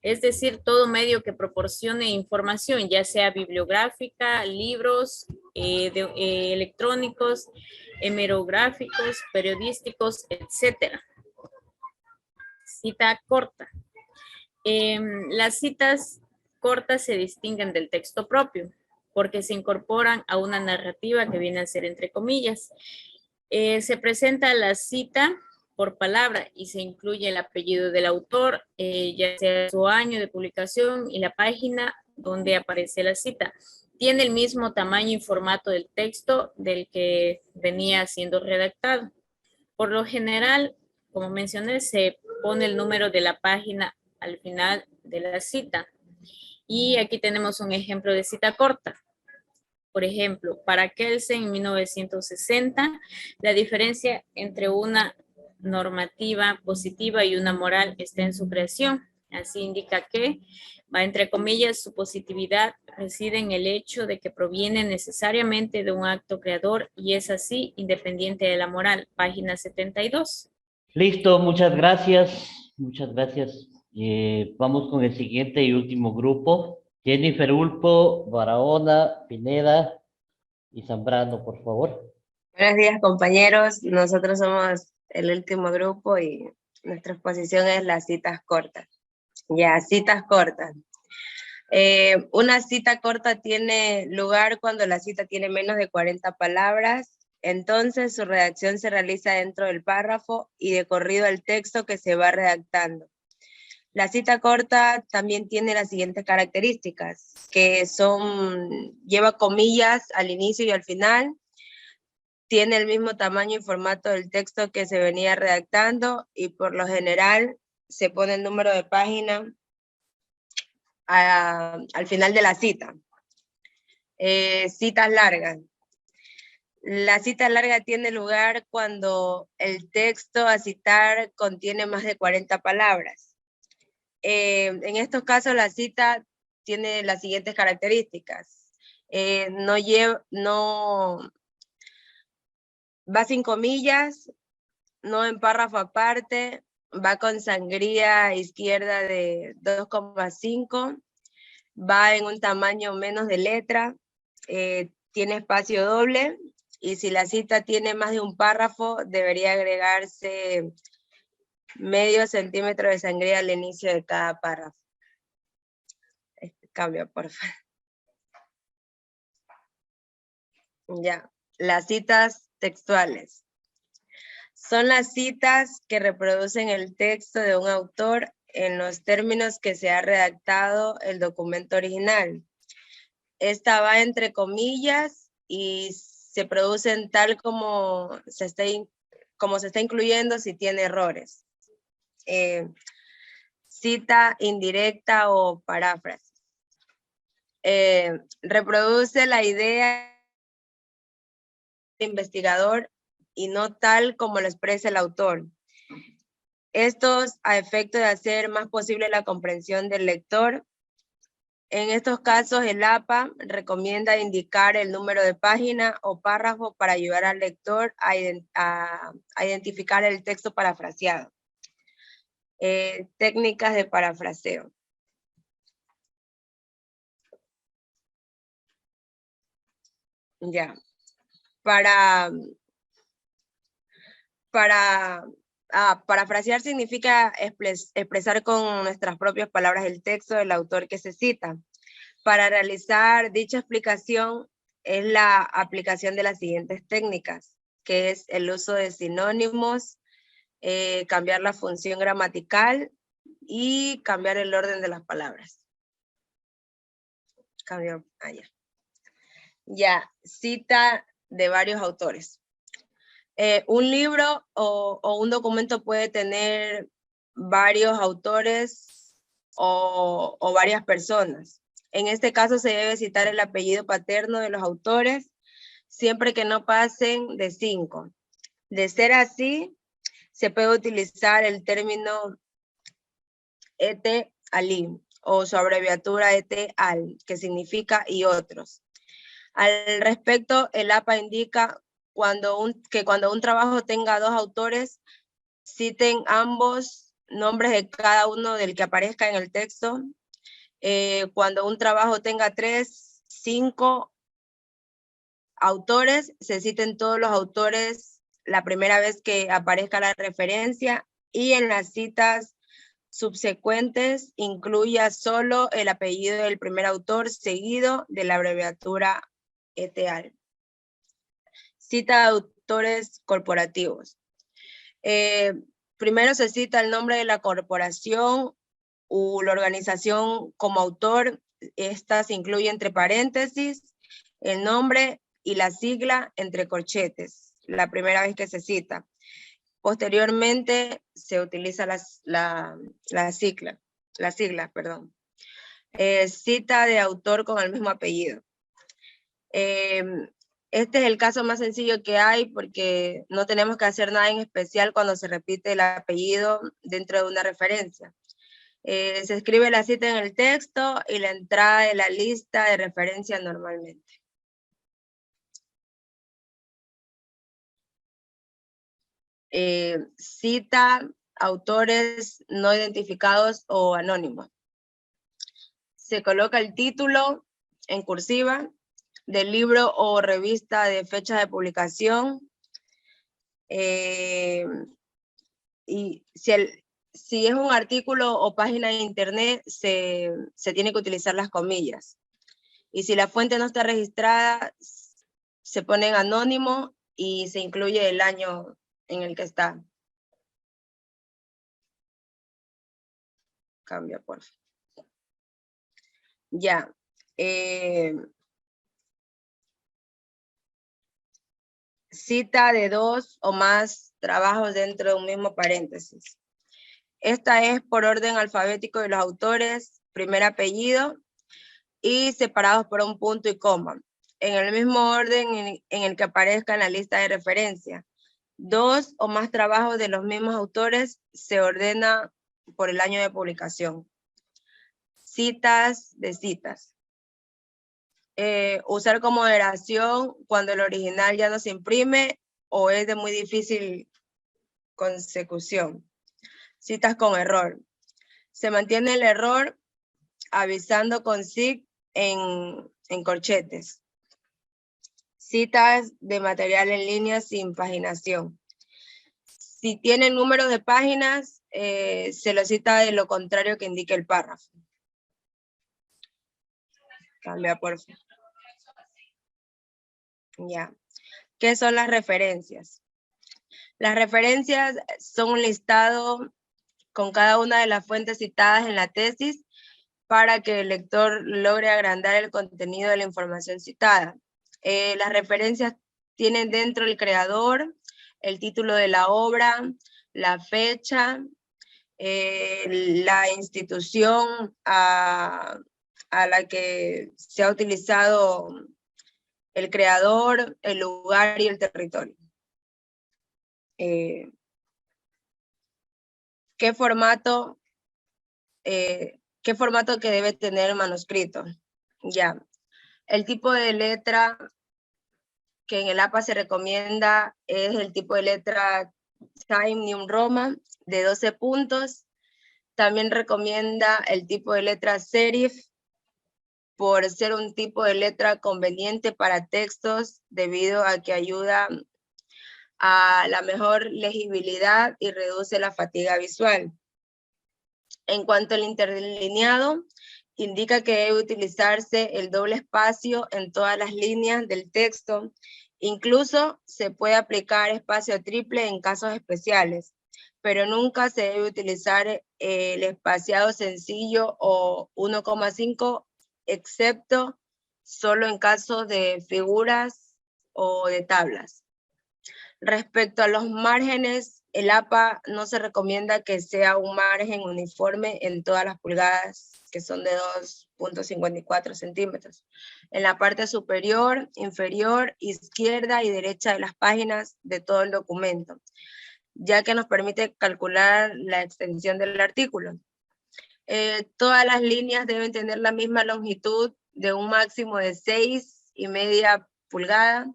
Es decir, todo medio que proporcione información, ya sea bibliográfica, libros electrónicos, hemerográficos, periodísticos, etc. Cita corta. Las citas cortas se distinguen del texto propio porque se incorporan a una narrativa que viene a ser entre comillas. Se presenta la cita por palabra y se incluye el apellido del autor, ya sea su año de publicación y la página donde aparece la cita. Tiene el mismo tamaño y formato del texto del que venía siendo redactado. Por lo general, como mencioné, se pone el número de la página al final de la cita. Y aquí tenemos un ejemplo de cita corta. Por ejemplo, para Kelsen en 1960, la diferencia entre una normativa positiva y una moral está en su creación. Así indica que, va entre comillas, su positividad reside en el hecho de que proviene necesariamente de un acto creador y es así independiente de la moral. Página 72. Listo, muchas gracias. Muchas gracias. Vamos con el siguiente y último grupo. Jennifer Ulpo, Barahona, Pineda y Zambrano, por favor. Buenos días, compañeros. Nosotros somos el último grupo y nuestra exposición es las citas cortas. Ya, citas cortas. Una cita corta tiene lugar cuando la cita tiene menos de 40 palabras. Entonces, su redacción se realiza dentro del párrafo y de corrido al texto que se va redactando. La cita corta también tiene las siguientes características, que son, lleva comillas al inicio y al final, tiene el mismo tamaño y formato del texto que se venía redactando y por lo general se pone el número de página al final de la cita. Citas largas. La cita larga tiene lugar cuando el texto a citar contiene más de 40 palabras. En estos casos la cita tiene las siguientes características. Va sin comillas, no en párrafo aparte, va con sangría izquierda de 2,5, va en un tamaño menos de letra, tiene espacio doble y si la cita tiene más de un párrafo, debería agregarse medio centímetro de sangría al inicio de cada párrafo. Cambia, por favor. Ya, las citas textuales. Son las citas que reproducen el texto de un autor en los términos que se ha redactado el documento original. Esta va entre comillas y se producen tal como se está incluyendo si tiene errores. Cita indirecta o paráfrasis. Reproduce la idea del investigador y no tal como lo expresa el autor. Estos a efecto de hacer más posible la comprensión del lector. En estos casos, el APA recomienda indicar el número de página o párrafo para ayudar al lector a identificar el texto parafraseado. Técnicas de parafraseo. Ya. Parafrasear significa expresar con nuestras propias palabras el texto del autor que se cita. Para realizar dicha explicación es la aplicación de las siguientes técnicas, que es el uso de sinónimos, cambiar la función gramatical y cambiar el orden de las palabras. Cambio allá. Ya, cita de varios autores. Un libro o un documento puede tener varios autores o varias personas. En este caso se debe citar el apellido paterno de los autores, siempre que no pasen de 5. De ser así, se puede utilizar el término et ali o su abreviatura et al, que significa y otros. Al respecto, el APA indica que cuando un trabajo tenga 2 autores, citen ambos nombres de cada uno del que aparezca en el texto. Cuando un trabajo tenga 3, 5 autores, se citen todos los autores la primera vez que aparezca la referencia, y en las citas subsecuentes incluya solo el apellido del primer autor seguido de la abreviatura et al. Cita de autores corporativos. Primero se cita el nombre de la corporación o la organización como autor. Esta se incluye entre paréntesis el nombre y la sigla entre corchetes, la primera vez que se cita. Posteriormente se utiliza la sigla. Cita de autor con el mismo apellido. Este es el caso más sencillo que hay porque no tenemos que hacer nada en especial cuando se repite el apellido dentro de una referencia. Se escribe la cita en el texto y la entrada de la lista de referencia normalmente. Cita autores no identificados o anónimos. Se coloca el título en cursiva del libro o revista de fecha de publicación. Y si es un artículo o página de internet, se tiene que utilizar las comillas. Y si la fuente no está registrada, se pone en anónimo y se incluye el año en el que está. Cambia, por favor. Ya. Cita de 2 o más trabajos dentro de un mismo paréntesis. Esta es por orden alfabético de los autores, primer apellido, y separados por un punto y coma, en el mismo orden en el que aparezca en la lista de referencia. 2 o más trabajos de los mismos autores se ordena por el año de publicación. Citas de citas. Usar como moderación cuando el original ya no se imprime o es de muy difícil consecución. Citas con error. Se mantiene el error avisando con SIG en corchetes. citas de material en línea sin paginación. Si tiene números de páginas, se lo cita de lo contrario que indique el párrafo. Cambia, por favor. Ya. ¿Qué son las referencias? Las referencias son un listado con cada una de las fuentes citadas en la tesis para que el lector logre agrandar el contenido de la información citada. Las referencias tienen dentro el creador, el título de la obra, la fecha, la institución a la que se ha utilizado el creador, el lugar y el territorio. ¿Qué formato que debe tener el manuscrito? Ya. El tipo de letra que en el APA se recomienda es el tipo de letra Times New Roman de 12 puntos. También recomienda el tipo de letra serif por ser un tipo de letra conveniente para textos debido a que ayuda a la mejor legibilidad y reduce la fatiga visual. En cuanto al interlineado, indica que debe utilizarse el doble espacio en todas las líneas del texto. Incluso se puede aplicar espacio triple en casos especiales, pero nunca se debe utilizar el espaciado sencillo o 1,5, excepto solo en casos de figuras o de tablas. Respecto a los márgenes, el APA no se recomienda que sea un margen uniforme en todas las pulgadas, que son de 2,54 centímetros. En la parte superior, inferior, izquierda y derecha de las páginas de todo el documento, ya que nos permite calcular la extensión del artículo. Todas las líneas deben tener la misma longitud de un máximo de 6,5 pulgadas,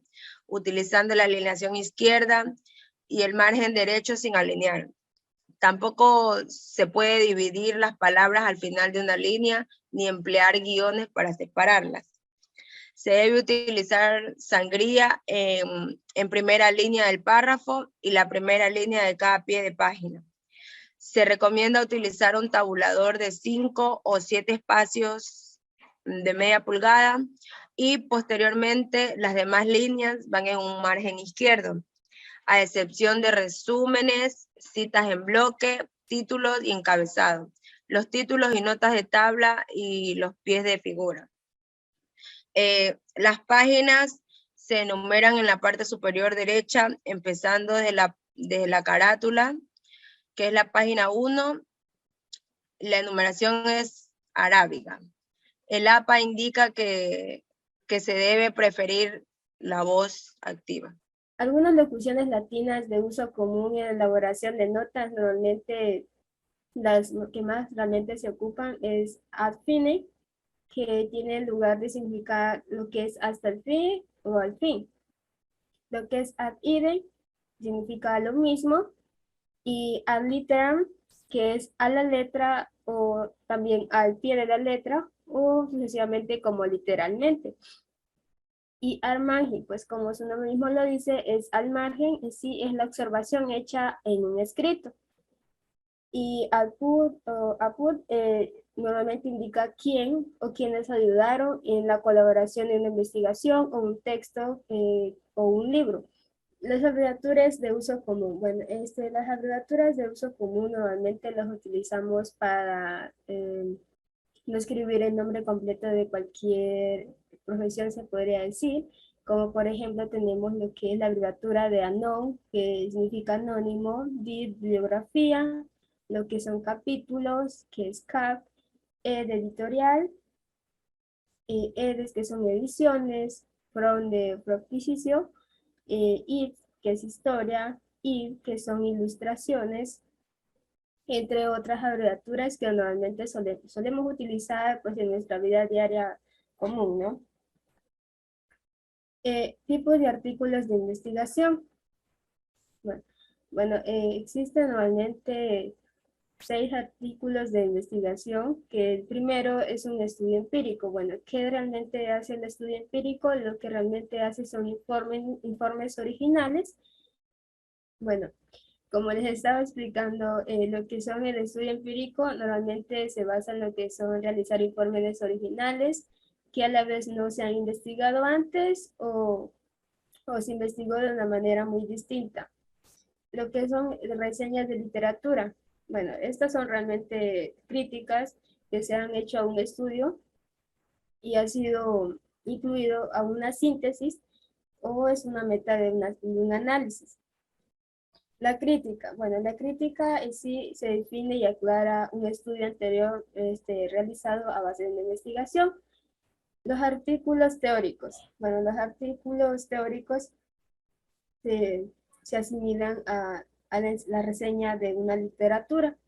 utilizando la alineación izquierda y el margen derecho sin alinear. Tampoco se puede dividir las palabras al final de una línea ni emplear guiones para separarlas. Se debe utilizar sangría en primera línea del párrafo y la primera línea de cada pie de página. Se recomienda utilizar un tabulador de 5 o 7 espacios de media pulgada y posteriormente las demás líneas van en un margen izquierdo, a excepción de resúmenes, citas en bloque, títulos y encabezado, los títulos y notas de tabla y los pies de figura. Las páginas se enumeran en la parte superior derecha, empezando desde la carátula, que es la página 1. La enumeración es arábiga. El APA indica que se debe preferir la voz activa. Algunas locuciones latinas de uso común en la elaboración de notas, normalmente las que más realmente se ocupan es ad fine, que tiene lugar de significar lo que es hasta el fin o al fin. Lo que es ad idem significa lo mismo, y ad literam, que es a la letra o también al pie de la letra o sucesivamente como literalmente. Y al margen, pues como su nombre mismo lo dice, es al margen, y sí es la observación hecha en un escrito. Y apud normalmente indica quién o quiénes ayudaron en la colaboración de una investigación o un texto o un libro. Las abreviaturas de uso común. Bueno, las abreviaturas de uso común normalmente las utilizamos para no escribir el nombre completo de cualquier profesión, se podría decir. Como por ejemplo tenemos lo que es la abreviatura de ANON, que significa anónimo, bibliografía, lo que son capítulos, que es CAP, E de editorial, EDES, que son ediciones, FROM de propicicio, IT, que es historia, y que son ilustraciones, entre otras abreviaturas que normalmente solemos utilizar pues, en nuestra vida diaria común, ¿no? Tipos de artículos de investigación. Bueno, existen normalmente 6 artículos de investigación, que el primero es un estudio empírico. Bueno, ¿qué realmente hace el estudio empírico? Lo que realmente hace son informes originales. Bueno, como les estaba explicando, lo que son el estudio empírico normalmente se basa en lo que son realizar informes originales que a la vez no se han investigado antes o se investigó de una manera muy distinta. Lo que son reseñas de literatura. Bueno, estas son realmente críticas que se han hecho a un estudio y ha sido incluido a una síntesis o es una meta de un análisis. La crítica. Bueno, la crítica en sí se define y aclara un estudio anterior realizado a base de una investigación. Los artículos teóricos. Bueno, los artículos teóricos se asimilan a la reseña de una literatura.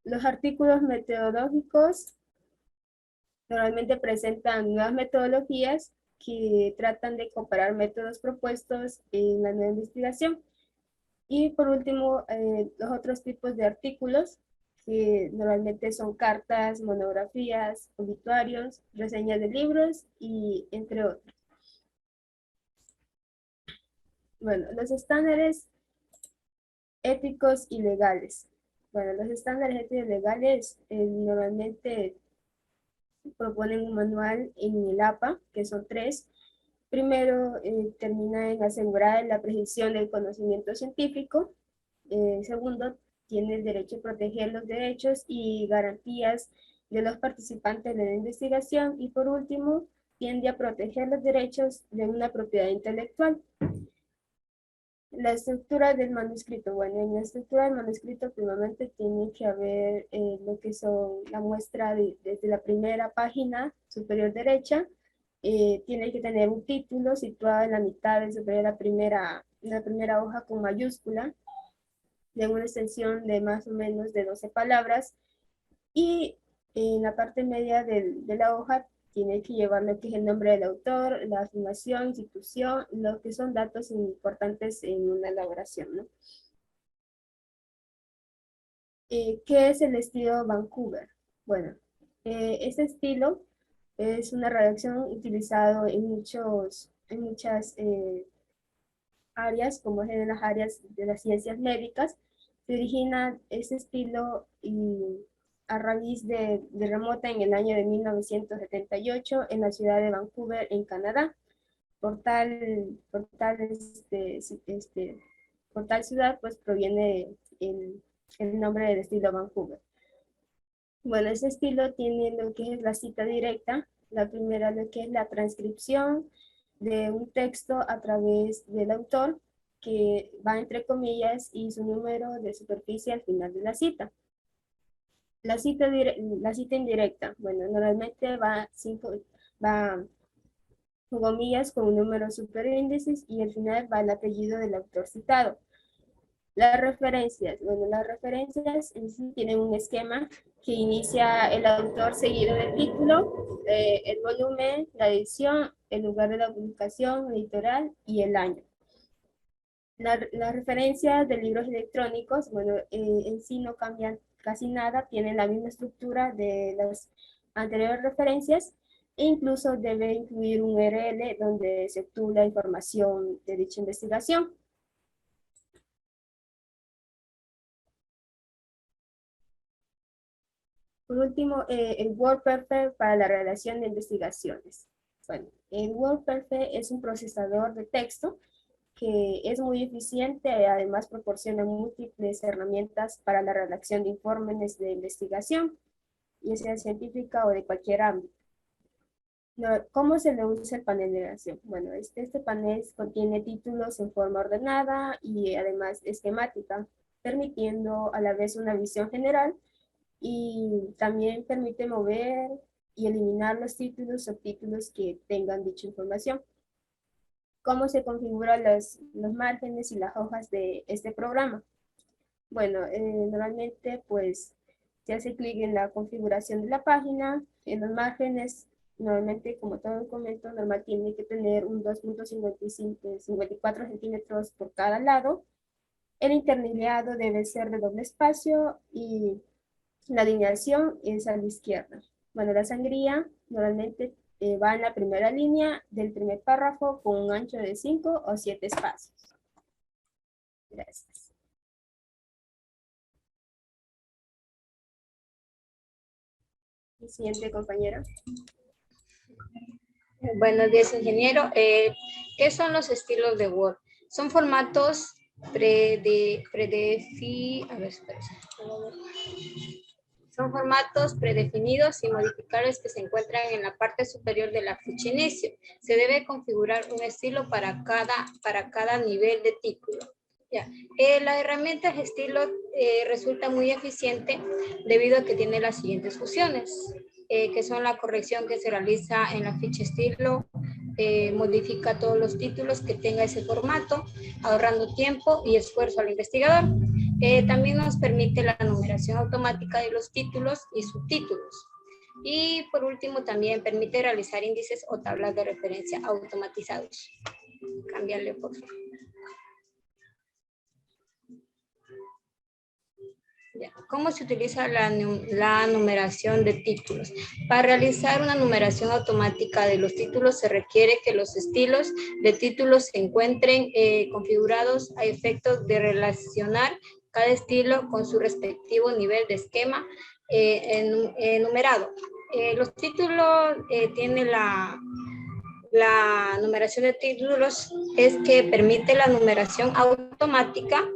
Los artículos metodológicos normalmente presentan nuevas metodologías que tratan de comparar métodos propuestos en la nueva investigación. Y por último, los otros tipos de artículos, que normalmente son cartas, monografías, obituarios, reseñas de libros y entre otros. Bueno, los estándares éticos y legales. Bueno, los estándares éticos y legales normalmente proponen un manual en el APA, que son 3. Primero, termina en asegurar la precisión del conocimiento científico. Segundo, tiene el derecho a proteger los derechos y garantías de los participantes de la investigación. Y por último, tiende a proteger los derechos de una propiedad intelectual. La estructura del manuscrito. Bueno, en la estructura del manuscrito primeramente tiene que haber lo que son la muestra desde la primera página superior derecha. Tiene que tener un título situado en la mitad del superior de la primera hoja con mayúscula, de una extensión de más o menos de 12 palabras. Y en la parte media de la hoja tiene que llevar lo que es el nombre del autor, la afirmación, institución, lo que son datos importantes en una elaboración, ¿no? ¿Qué es el estilo Vancouver? Bueno, este estilo es una redacción utilizado en muchas áreas, como es en las áreas de las ciencias médicas. Se origina ese estilo a raíz de remota en el año de 1978 en la ciudad de Vancouver, en Canadá. Por tal ciudad, pues proviene el nombre del estilo Vancouver. Bueno, ese estilo tiene lo que es la cita directa, la primera lo que es la transcripción de un texto a través del autor, que va entre comillas y su número de superficie al final de la cita. La cita indirecta, bueno, normalmente va con comillas con un número superíndices y al final va el apellido del autor citado. Las referencias, bueno, las referencias en sí tienen un esquema que inicia el autor seguido del título, el volumen, la edición, el lugar de la publicación, el editorial y el año. Las referencias de libros electrónicos, bueno, en sí no cambian casi nada, tienen la misma estructura de las anteriores referencias e incluso debe incluir un URL donde se obtuvo la información de dicha investigación. Por último, el WordPerfect para la redacción de investigaciones. Bueno, el WordPerfect es un procesador de texto que es muy eficiente y además proporciona múltiples herramientas para la redacción de informes de investigación, ya sea científica o de cualquier ámbito. ¿Cómo se le usa el panel de redacción? Bueno, este panel contiene títulos en forma ordenada y además esquemática, permitiendo a la vez una visión general y también permite mover y eliminar los títulos o subtítulos que tengan dicha información. ¿Cómo se configuran los márgenes y las hojas de este programa? Bueno, normalmente pues se hace clic en la configuración de la página, en los márgenes, normalmente como todo documento normal tiene que tener un 2.54 centímetros por cada lado. El interlineado debe ser de doble espacio y la alineación es a la izquierda. Bueno, la sangría normalmente va en la primera línea del primer párrafo con un ancho de 5 o 7 espacios. Gracias. Siguiente compañero. Buenos días, ingeniero. ¿Qué son los estilos de Word? Son formatos Son formatos predefinidos y modificables que se encuentran en la parte superior de la ficha inicio. Se debe configurar un estilo para cada nivel de título. Ya. La herramienta estilo resulta muy eficiente debido a que tiene las siguientes funciones, que son la corrección que se realiza en la ficha estilo, modifica todos los títulos que tenga ese formato, ahorrando tiempo y esfuerzo al investigador. También nos permite la numeración automática de los títulos y subtítulos. Y por último, también permite realizar índices o tablas de referencia automatizados. Cambiarle, por favor. ¿Cómo se utiliza la numeración de títulos? Para realizar una numeración automática de los títulos se requiere que los estilos de títulos se encuentren configurados a efectos de relacionar cada estilo con su respectivo nivel de esquema enumerado. Los títulos tienen la numeración de títulos es que permite la numeración automática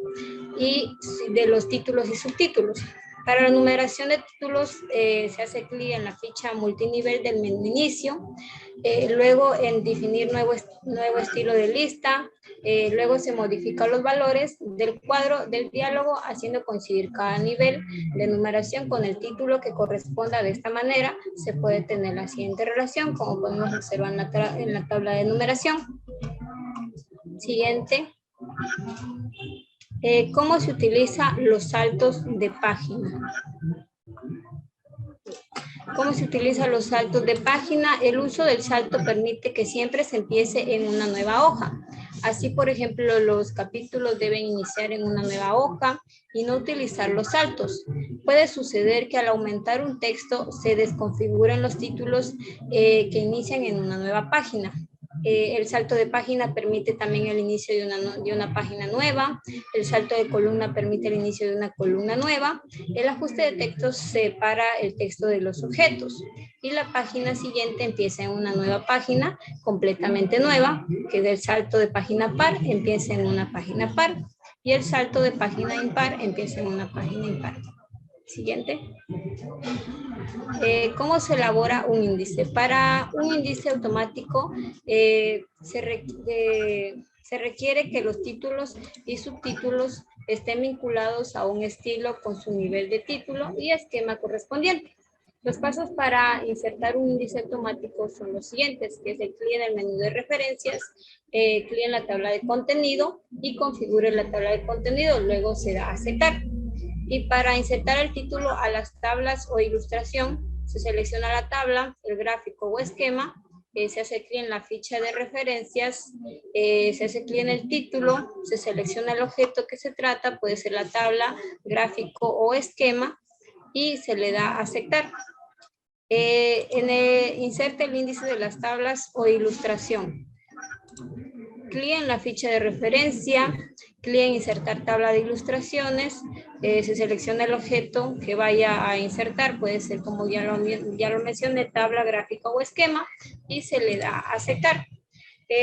y de los títulos y subtítulos. Para la numeración de títulos se hace clic en la ficha multinivel del menú inicio, luego en definir nuevo estilo de lista, luego se modifican los valores del cuadro del diálogo haciendo coincidir cada nivel de numeración con el título que corresponda. De esta manera se puede tener la siguiente relación, como podemos observar en la tabla de numeración. Siguiente. ¿Cómo se utilizan los saltos de página? ¿Cómo se utilizan los saltos de página? El uso del salto permite que siempre se empiece en una nueva hoja. Así, por ejemplo, los capítulos deben iniciar en una nueva hoja y no utilizar los saltos. Puede suceder que al aumentar un texto se desconfiguren los títulos que inician en una nueva página. El salto de página permite también el inicio de una página nueva. El salto de columna permite el inicio de una columna nueva. El ajuste de texto separa el texto de los objetos. Y la página siguiente empieza en una nueva página completamente nueva, que del salto de página par empieza en una página par. Y el salto de página impar empieza en una página impar. Siguiente. ¿Cómo se elabora un índice? Para un índice automático se requiere que los títulos y subtítulos estén vinculados a un estilo con su nivel de título y esquema correspondiente. Los pasos para insertar un índice automático son los siguientes, que es el clic en el menú de referencias, clic en la tabla de contenido y configure la tabla de contenido, luego se da a aceptar. Y para insertar el título a las tablas o ilustración, se selecciona la tabla, el gráfico o esquema, se hace clic en la ficha de referencias, se hace clic en el título, se selecciona el objeto que se trata, puede ser la tabla, gráfico o esquema, y se le da a aceptar. Inserte el índice de las tablas o ilustración. Clic en la ficha de referencia, clic en insertar tabla de ilustraciones, se selecciona el objeto que vaya a insertar, puede ser como ya lo mencioné, tabla, gráfico o esquema, y se le da a aceptar.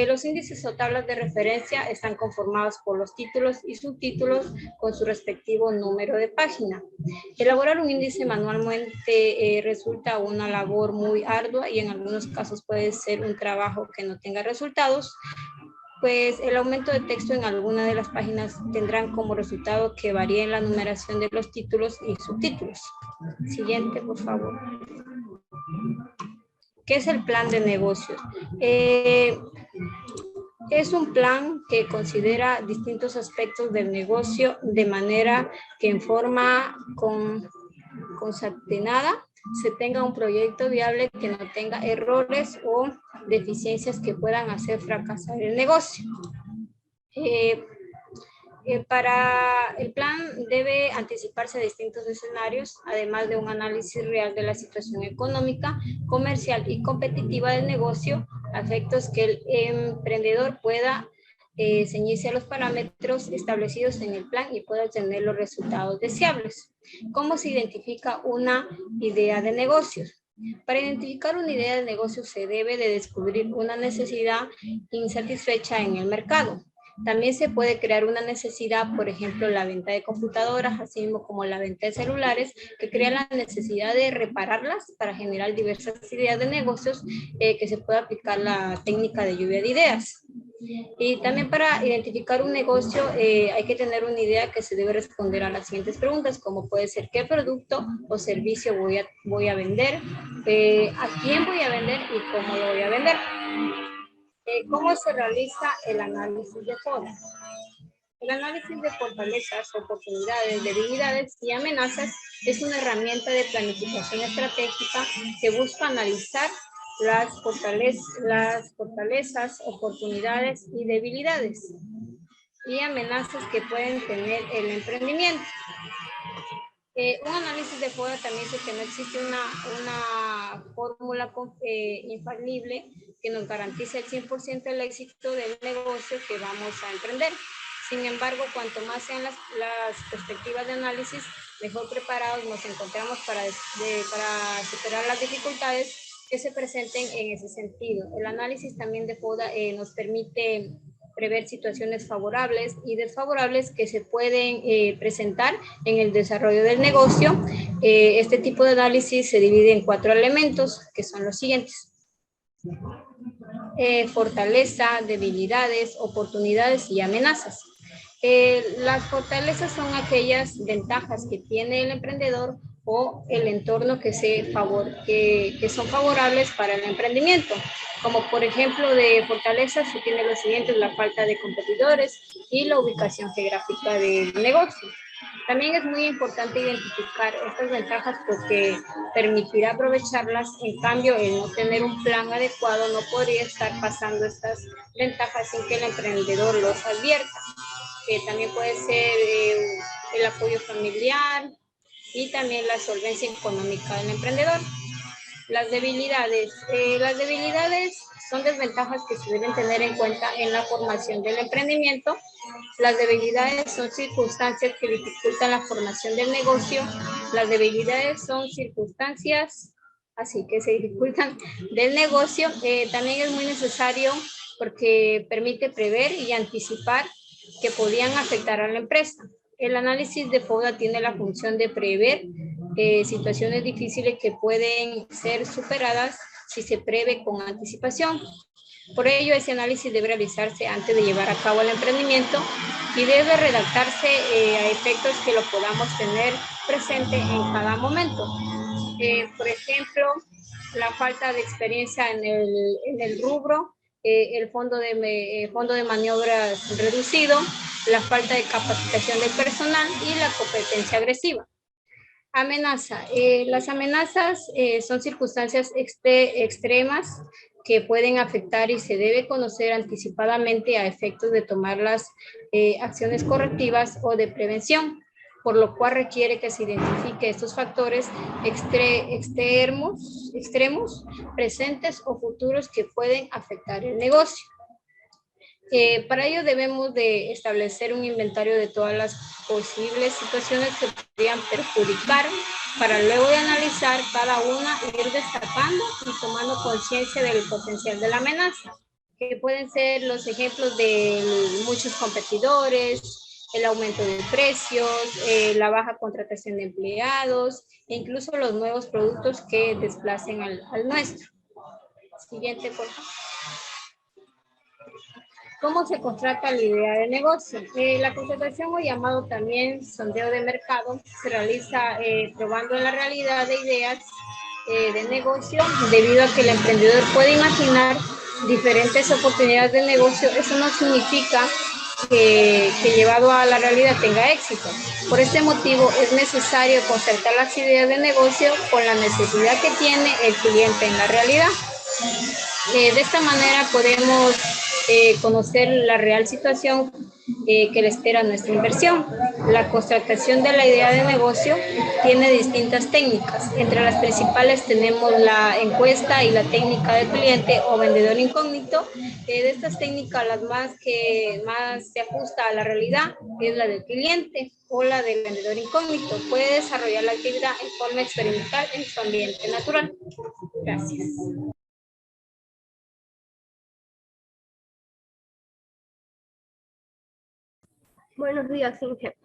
Los índices o tablas de referencia están conformados por los títulos y subtítulos con su respectivo número de página. Elaborar un índice manualmente resulta una labor muy ardua y en algunos casos puede ser un trabajo que no tenga resultados, pues el aumento de texto en alguna de las páginas tendrán como resultado que varíe la numeración de los títulos y subtítulos. Siguiente, por favor. ¿Qué es el plan de negocios? Es un plan que considera distintos aspectos del negocio de manera que en forma concatenada se tenga un proyecto viable que no tenga errores o deficiencias que puedan hacer fracasar el negocio. Para el plan debe anticiparse a distintos escenarios, además de un análisis real de la situación económica, comercial y competitiva del negocio, a efectos que el emprendedor pueda ceñirse a los parámetros establecidos en el plan y pueda obtener los resultados deseables. ¿Cómo se identifica una idea de negocios? Para identificar una idea de negocio se debe de descubrir una necesidad insatisfecha en el mercado. También se puede crear una necesidad, por ejemplo, la venta de computadoras, así mismo como la venta de celulares, que crea la necesidad de repararlas para generar diversas ideas de negocios que se pueda aplicar la técnica de lluvia de ideas. Y también para identificar un negocio hay que tener una idea que se debe responder a las siguientes preguntas, como puede ser qué producto o servicio voy a vender, a quién voy a vender y cómo lo voy a vender. ¿Cómo se realiza el análisis de FODA? El análisis de fortalezas, oportunidades, debilidades y amenazas es una herramienta de planificación estratégica que busca analizar las fortalezas, oportunidades y debilidades y amenazas que pueden tener el emprendimiento. Un análisis de FODA también dice que no existe una fórmula infalible que nos garantice el 100% del éxito del negocio que vamos a emprender. Sin embargo, cuanto más sean las perspectivas de análisis, mejor preparados nos encontramos para superar las dificultades que se presenten en ese sentido. El análisis también de FODA nos permite prever situaciones favorables y desfavorables que se pueden presentar en el desarrollo del negocio. Este tipo de análisis se divide en 4 elementos, que son los siguientes. Fortaleza, debilidades, oportunidades y amenazas. Las fortalezas son aquellas ventajas que tiene el emprendedor o el entorno que son favorables para el emprendimiento. Como por ejemplo de fortalezas se tiene los siguientes: la falta de competidores y la ubicación geográfica del negocio. También es muy importante identificar estas ventajas porque permitirá aprovecharlas. En cambio, el no tener un plan adecuado no podría estar pasando estas ventajas sin que el emprendedor los advierta. También puede ser el apoyo familiar y también la solvencia económica del emprendedor. Las debilidades. Las debilidades son desventajas que se deben tener en cuenta en la formación del emprendimiento. Las debilidades son circunstancias que dificultan la formación del negocio. Las debilidades son circunstancias así que se dificultan del negocio. También es muy necesario porque permite prever y anticipar que podían afectar a la empresa. El análisis de FODA tiene la función de prever situaciones difíciles que pueden ser superadas si se prevé con anticipación. Por ello, ese análisis debe realizarse antes de llevar a cabo el emprendimiento y debe redactarse a efectos que lo podamos tener presente en cada momento. Por ejemplo, la falta de experiencia en el rubro, el fondo de maniobras reducido, la falta de capacitación del personal y la competencia agresiva. Amenaza. Las amenazas son circunstancias extremas que pueden afectar y se debe conocer anticipadamente a efectos de tomar las acciones correctivas o de prevención, por lo cual requiere que se identifique estos factores extremos, presentes o futuros que pueden afectar el negocio. Para ello debemos de establecer un inventario de todas las posibles situaciones que podrían perjudicar para luego de analizar cada una y ir destacando y tomando conciencia del potencial de la amenaza, que pueden ser los ejemplos de muchos competidores, el aumento de precios, la baja contratación de empleados e incluso los nuevos productos que desplacen al nuestro. Siguiente, por favor. ¿Cómo se contrata la idea de negocio? La contratación, o llamado también sondeo de mercado, se realiza probando la realidad de ideas de negocio, debido a que el emprendedor puede imaginar diferentes oportunidades de negocio. Eso no significa que llevado a la realidad tenga éxito. Por este motivo es necesario concertar las ideas de negocio con la necesidad que tiene el cliente en la realidad. De esta manera podemos conocer la real situación que le espera nuestra inversión. La constatación de la idea de negocio tiene distintas técnicas. Entre las principales tenemos la encuesta y la técnica del cliente o vendedor incógnito. De estas técnicas, las que más se ajusta a la realidad es la del cliente o la del vendedor incógnito. Puede desarrollar la actividad en forma experimental en su ambiente natural. Gracias. Buenos días, Inge.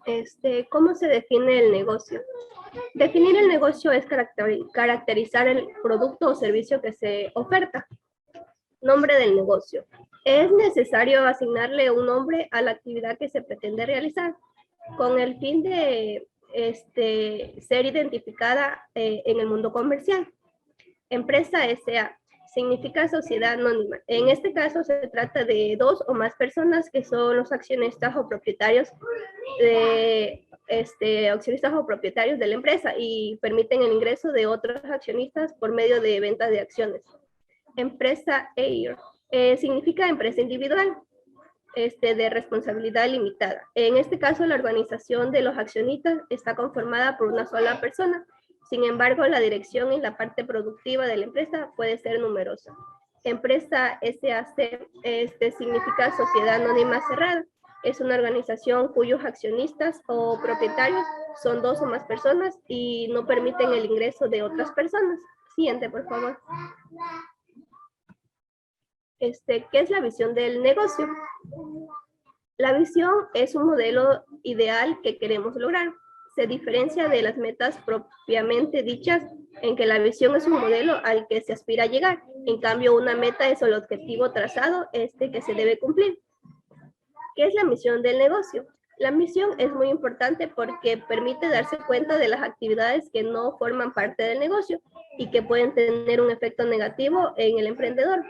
¿Cómo se define el negocio? Definir el negocio es caracterizar el producto o servicio que se oferta. Nombre del negocio. Es necesario asignarle un nombre a la actividad que se pretende realizar con el fin de ser identificada en el mundo comercial. Empresa S.A. significa sociedad anónima. En este caso se trata de 2 o más personas que son los accionistas o propietarios de la empresa y permiten el ingreso de otros accionistas por medio de venta de acciones. Empresa EIR significa empresa individual de responsabilidad limitada. En este caso, la organización de los accionistas está conformada por una sola persona. Sin embargo, la dirección y la parte productiva de la empresa puede ser numerosa. Empresa SAC significa Sociedad Anónima Cerrada. Es una organización cuyos accionistas o propietarios son 2 o más personas y no permiten el ingreso de otras personas. Siguiente, por favor. ¿Qué es la visión del negocio? La visión es un modelo ideal que queremos lograr. Se diferencia de las metas propiamente dichas en que la visión es un modelo al que se aspira a llegar. En cambio, una meta es el objetivo trazado que se debe cumplir. ¿Qué es la misión del negocio? La misión es muy importante porque permite darse cuenta de las actividades que no forman parte del negocio y que pueden tener un efecto negativo en el emprendedor.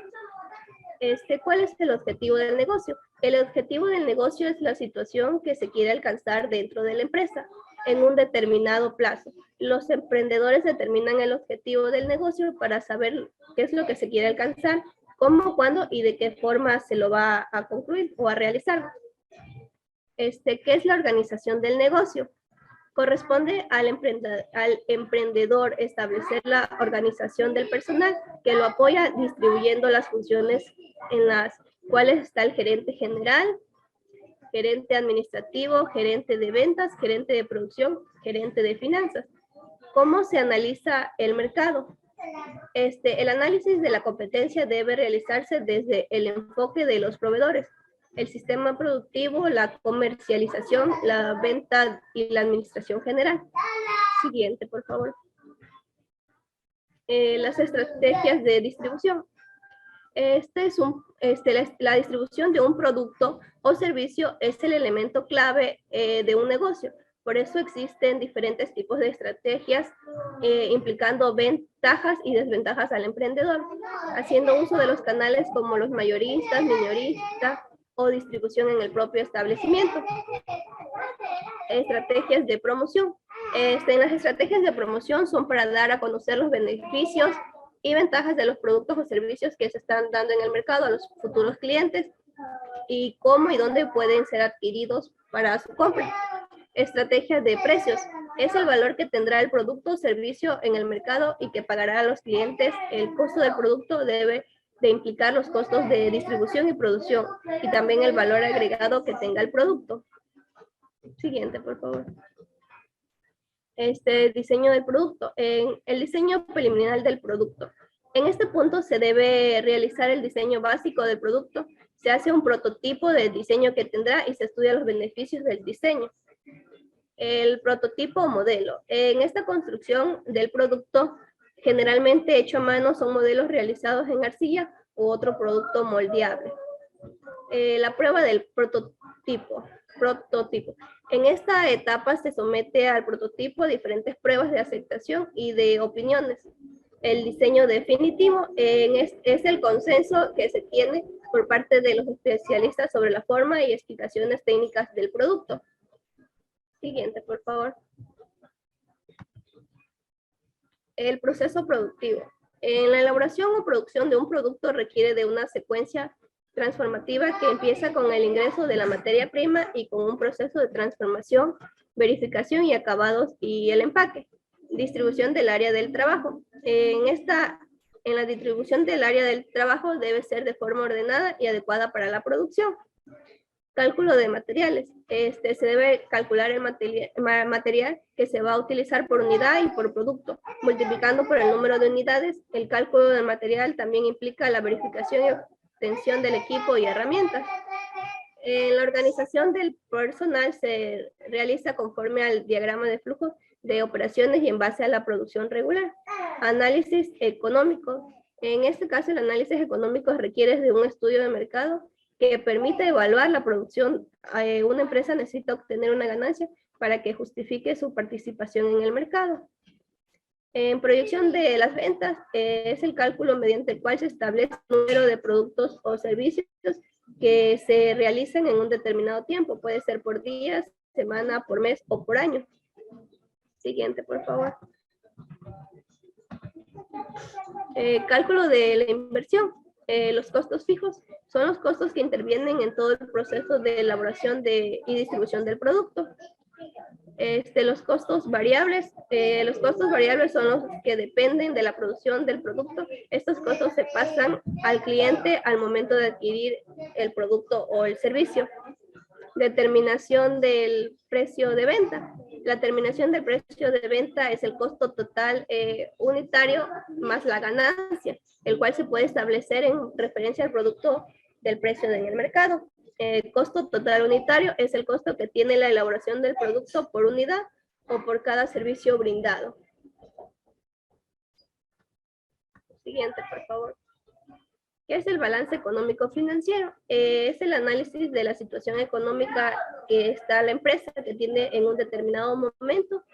¿Cuál es el objetivo del negocio? El objetivo del negocio es la situación que se quiere alcanzar dentro de la empresa en un determinado plazo. Los emprendedores determinan el objetivo del negocio para saber qué es lo que se quiere alcanzar, cómo, cuándo y de qué forma se lo va a concluir o a realizar. ¿Qué es la organización del negocio? Corresponde al emprendedor establecer la organización del personal que lo apoya distribuyendo las funciones en las cuales está el gerente general, gerente administrativo, gerente de ventas, gerente de producción, gerente de finanzas. ¿Cómo se analiza el mercado? El análisis de la competencia debe realizarse desde el enfoque de los proveedores, el sistema productivo, la comercialización, la venta y la administración general. Siguiente, por favor. Las estrategias de distribución. La distribución de un producto o servicio es el elemento clave de un negocio. Por eso existen diferentes tipos de estrategias implicando ventajas y desventajas al emprendedor, haciendo uso de los canales como los mayoristas, minoristas o distribución en el propio establecimiento. Estrategias de promoción. Las estrategias de promoción son para dar a conocer los beneficios y ventajas de los productos o servicios que se están dando en el mercado a los futuros clientes y cómo y dónde pueden ser adquiridos para su compra. Estrategias de precios. Es el valor que tendrá el producto o servicio en el mercado y que pagará a los clientes. El costo del producto debe de implicar los costos de distribución y producción y también el valor agregado que tenga el producto. Siguiente, por favor. Diseño del producto. En el diseño preliminar del producto. En este punto se debe realizar el diseño básico del producto. Se hace un prototipo del diseño que tendrá y se estudian los beneficios del diseño. El prototipo o modelo. En esta construcción del producto, generalmente hecho a mano, son modelos realizados en arcilla u otro producto moldeable. La prueba del prototipo. En esta etapa se somete al prototipo diferentes pruebas de aceptación y de opiniones. El diseño definitivo es el consenso que se tiene por parte de los especialistas sobre la forma y explicaciones técnicas del producto. Siguiente, por favor. El proceso productivo. En la elaboración o producción de un producto requiere de una secuencia transformativa que empieza con el ingreso de la materia prima y con un proceso de transformación, verificación y acabados y el empaque. Distribución del área del trabajo. En la distribución del área del trabajo debe ser de forma ordenada y adecuada para la producción. Cálculo de materiales. Se debe calcular el material que se va a utilizar por unidad y por producto, multiplicando por el número de unidades. El cálculo del material también implica la verificación y obtención del equipo y herramientas. La organización del personal se realiza conforme al diagrama de flujo de operaciones y en base a la producción regular. Análisis económico. En este caso, el análisis económico requiere de un estudio de mercado que permite evaluar la producción. Una empresa necesita obtener una ganancia para que justifique su participación en el mercado. En proyección de las ventas, es el cálculo mediante el cual se establece el número de productos o servicios que se realizan en un determinado tiempo. Puede ser por días, semana, por mes o por año. Siguiente, por favor. Cálculo de la inversión. Los costos fijos son los costos que intervienen en todo el proceso de elaboración y distribución del producto. Los costos variables son los que dependen de la producción del producto. Estos costos se pasan al cliente al momento de adquirir el producto o el servicio. Determinación del precio de venta. La determinación del precio de venta es el costo total unitario más la ganancia, el cual se puede establecer en referencia al producto del precio en el mercado. El costo total unitario es el costo que tiene la elaboración del producto por unidad o por cada servicio brindado. Siguiente, por favor. ¿Qué es el balance económico financiero? Es el análisis de la situación económica que está la empresa que tiene en un determinado momento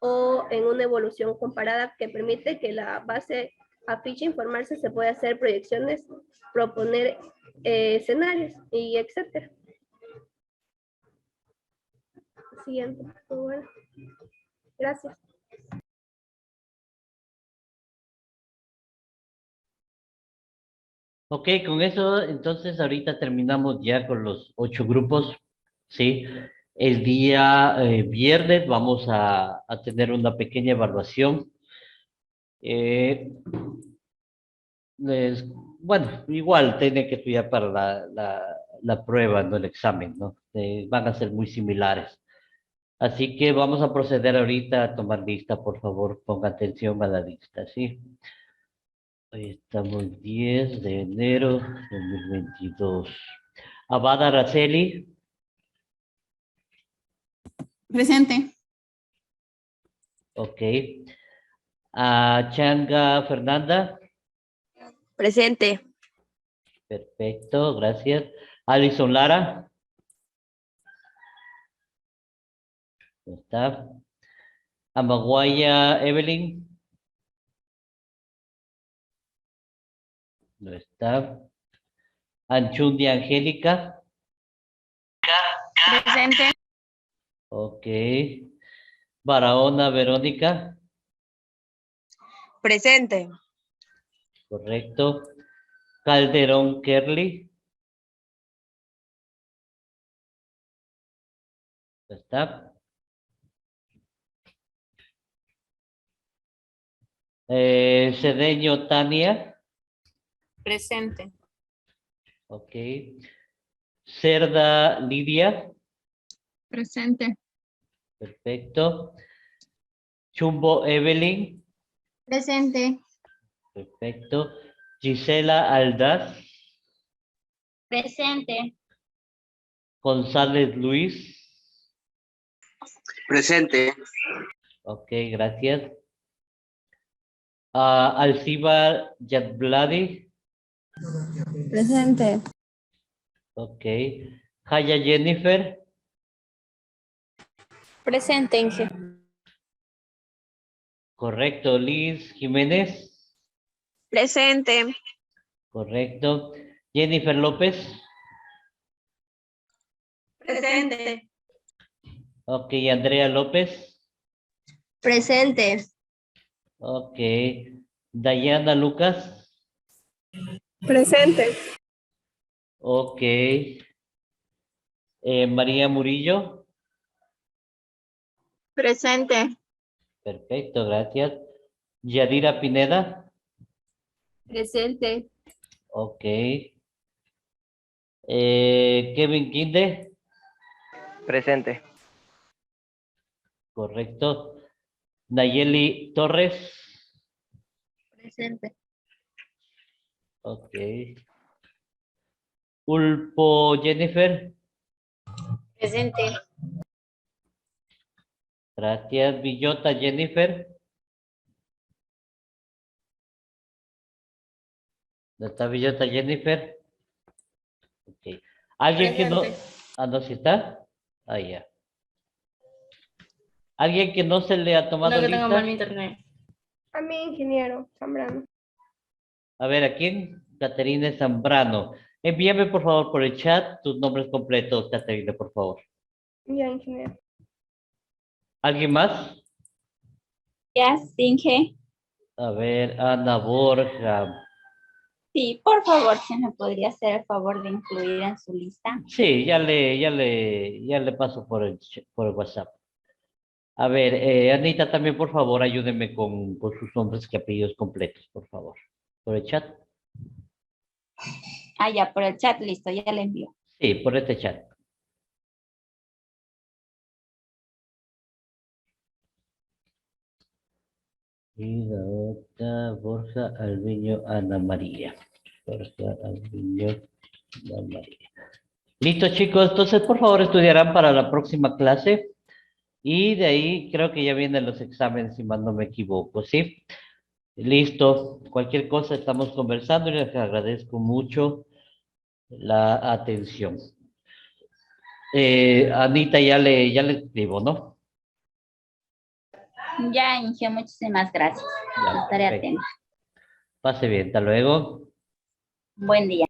o en una evolución comparada que permite que la base a ficha informarse se puede hacer proyecciones, proponer escenarios y etcétera. Siguiente, por favor. Gracias. Ok, con eso, entonces ahorita terminamos ya con los 8 grupos, ¿sí? El día viernes vamos a tener una pequeña evaluación. Bueno, igual tiene que estudiar para la prueba, no el examen, ¿no? Van a ser muy similares. Así que vamos a proceder ahorita a tomar lista, por favor, ponga atención a la lista, ¿sí? Hoy estamos 10 de enero de 2022. Abada Araceli. Presente. Ok. Changa Fernanda. Presente. Perfecto, gracias. Alison Lara. ¿No está? Amaguaya Evelyn. No está. Anchundi Angélica. Presente. Ok. Barahona Verónica. Presente. Correcto. Calderón Kerly. ¿No está? Cedeño Tania. Presente. Ok. Cerda Lidia. Presente. Perfecto. Chumbo Evelyn. Presente. Perfecto. Gisela Aldaz. Presente. González Luis. Presente. Ok, gracias. Alcibar Yadbladi. Presente. Ok. Jaya Jennifer. Presente, Inge. Correcto. Liz Jiménez. Presente. Correcto. Jennifer López. Presente. Ok. Andrea López. Presente. Ok. Dayana Lucas. Presente. Ok. María Murillo. Presente. Perfecto, gracias. Yadira Pineda. Presente. Ok. Kevin Quinde. Presente. Correcto. Nayeli Torres. Presente. Ok. Ulpo Jennifer. Presente. Gracias. Villota Jennifer. ¿Dónde está Villota Jennifer? Ok. ¿Alguien que no? Ah, no, ¿sí está? Ah, ya. ¿Alguien que no se le ha tomado lista? internet. A mí, ingeniero Zambrano. A ver, ¿a quién? Caterina Zambrano. Envíame, por favor, por el chat tus nombres completos, Caterina, por favor. Ya, ingeniero. ¿Alguien más? Yes, Inge. A ver, Ana Borja. Sí, por favor, ¿se me podría hacer el favor de incluir en su lista? Sí, ya le paso por el WhatsApp. A ver, Anita, también, por favor, ayúdenme con sus nombres y apellidos completos, por favor. Por el chat. Ah, ya, por el chat, listo, ya le envío. Sí, por este chat. Y la otra, Borja Alviño Ana María. Borja Alviño Ana María. Listo, chicos. Entonces, por favor, estudiarán para la próxima clase. Y de ahí creo que ya vienen los exámenes, si mal no me equivoco, ¿sí? Listo. Cualquier cosa estamos conversando y les agradezco mucho la atención. Anita, ya le escribo, ¿no? Ya, Inge, muchísimas gracias. Ya, Estaré perfecto. atenta. Pase bien, hasta luego. Buen día.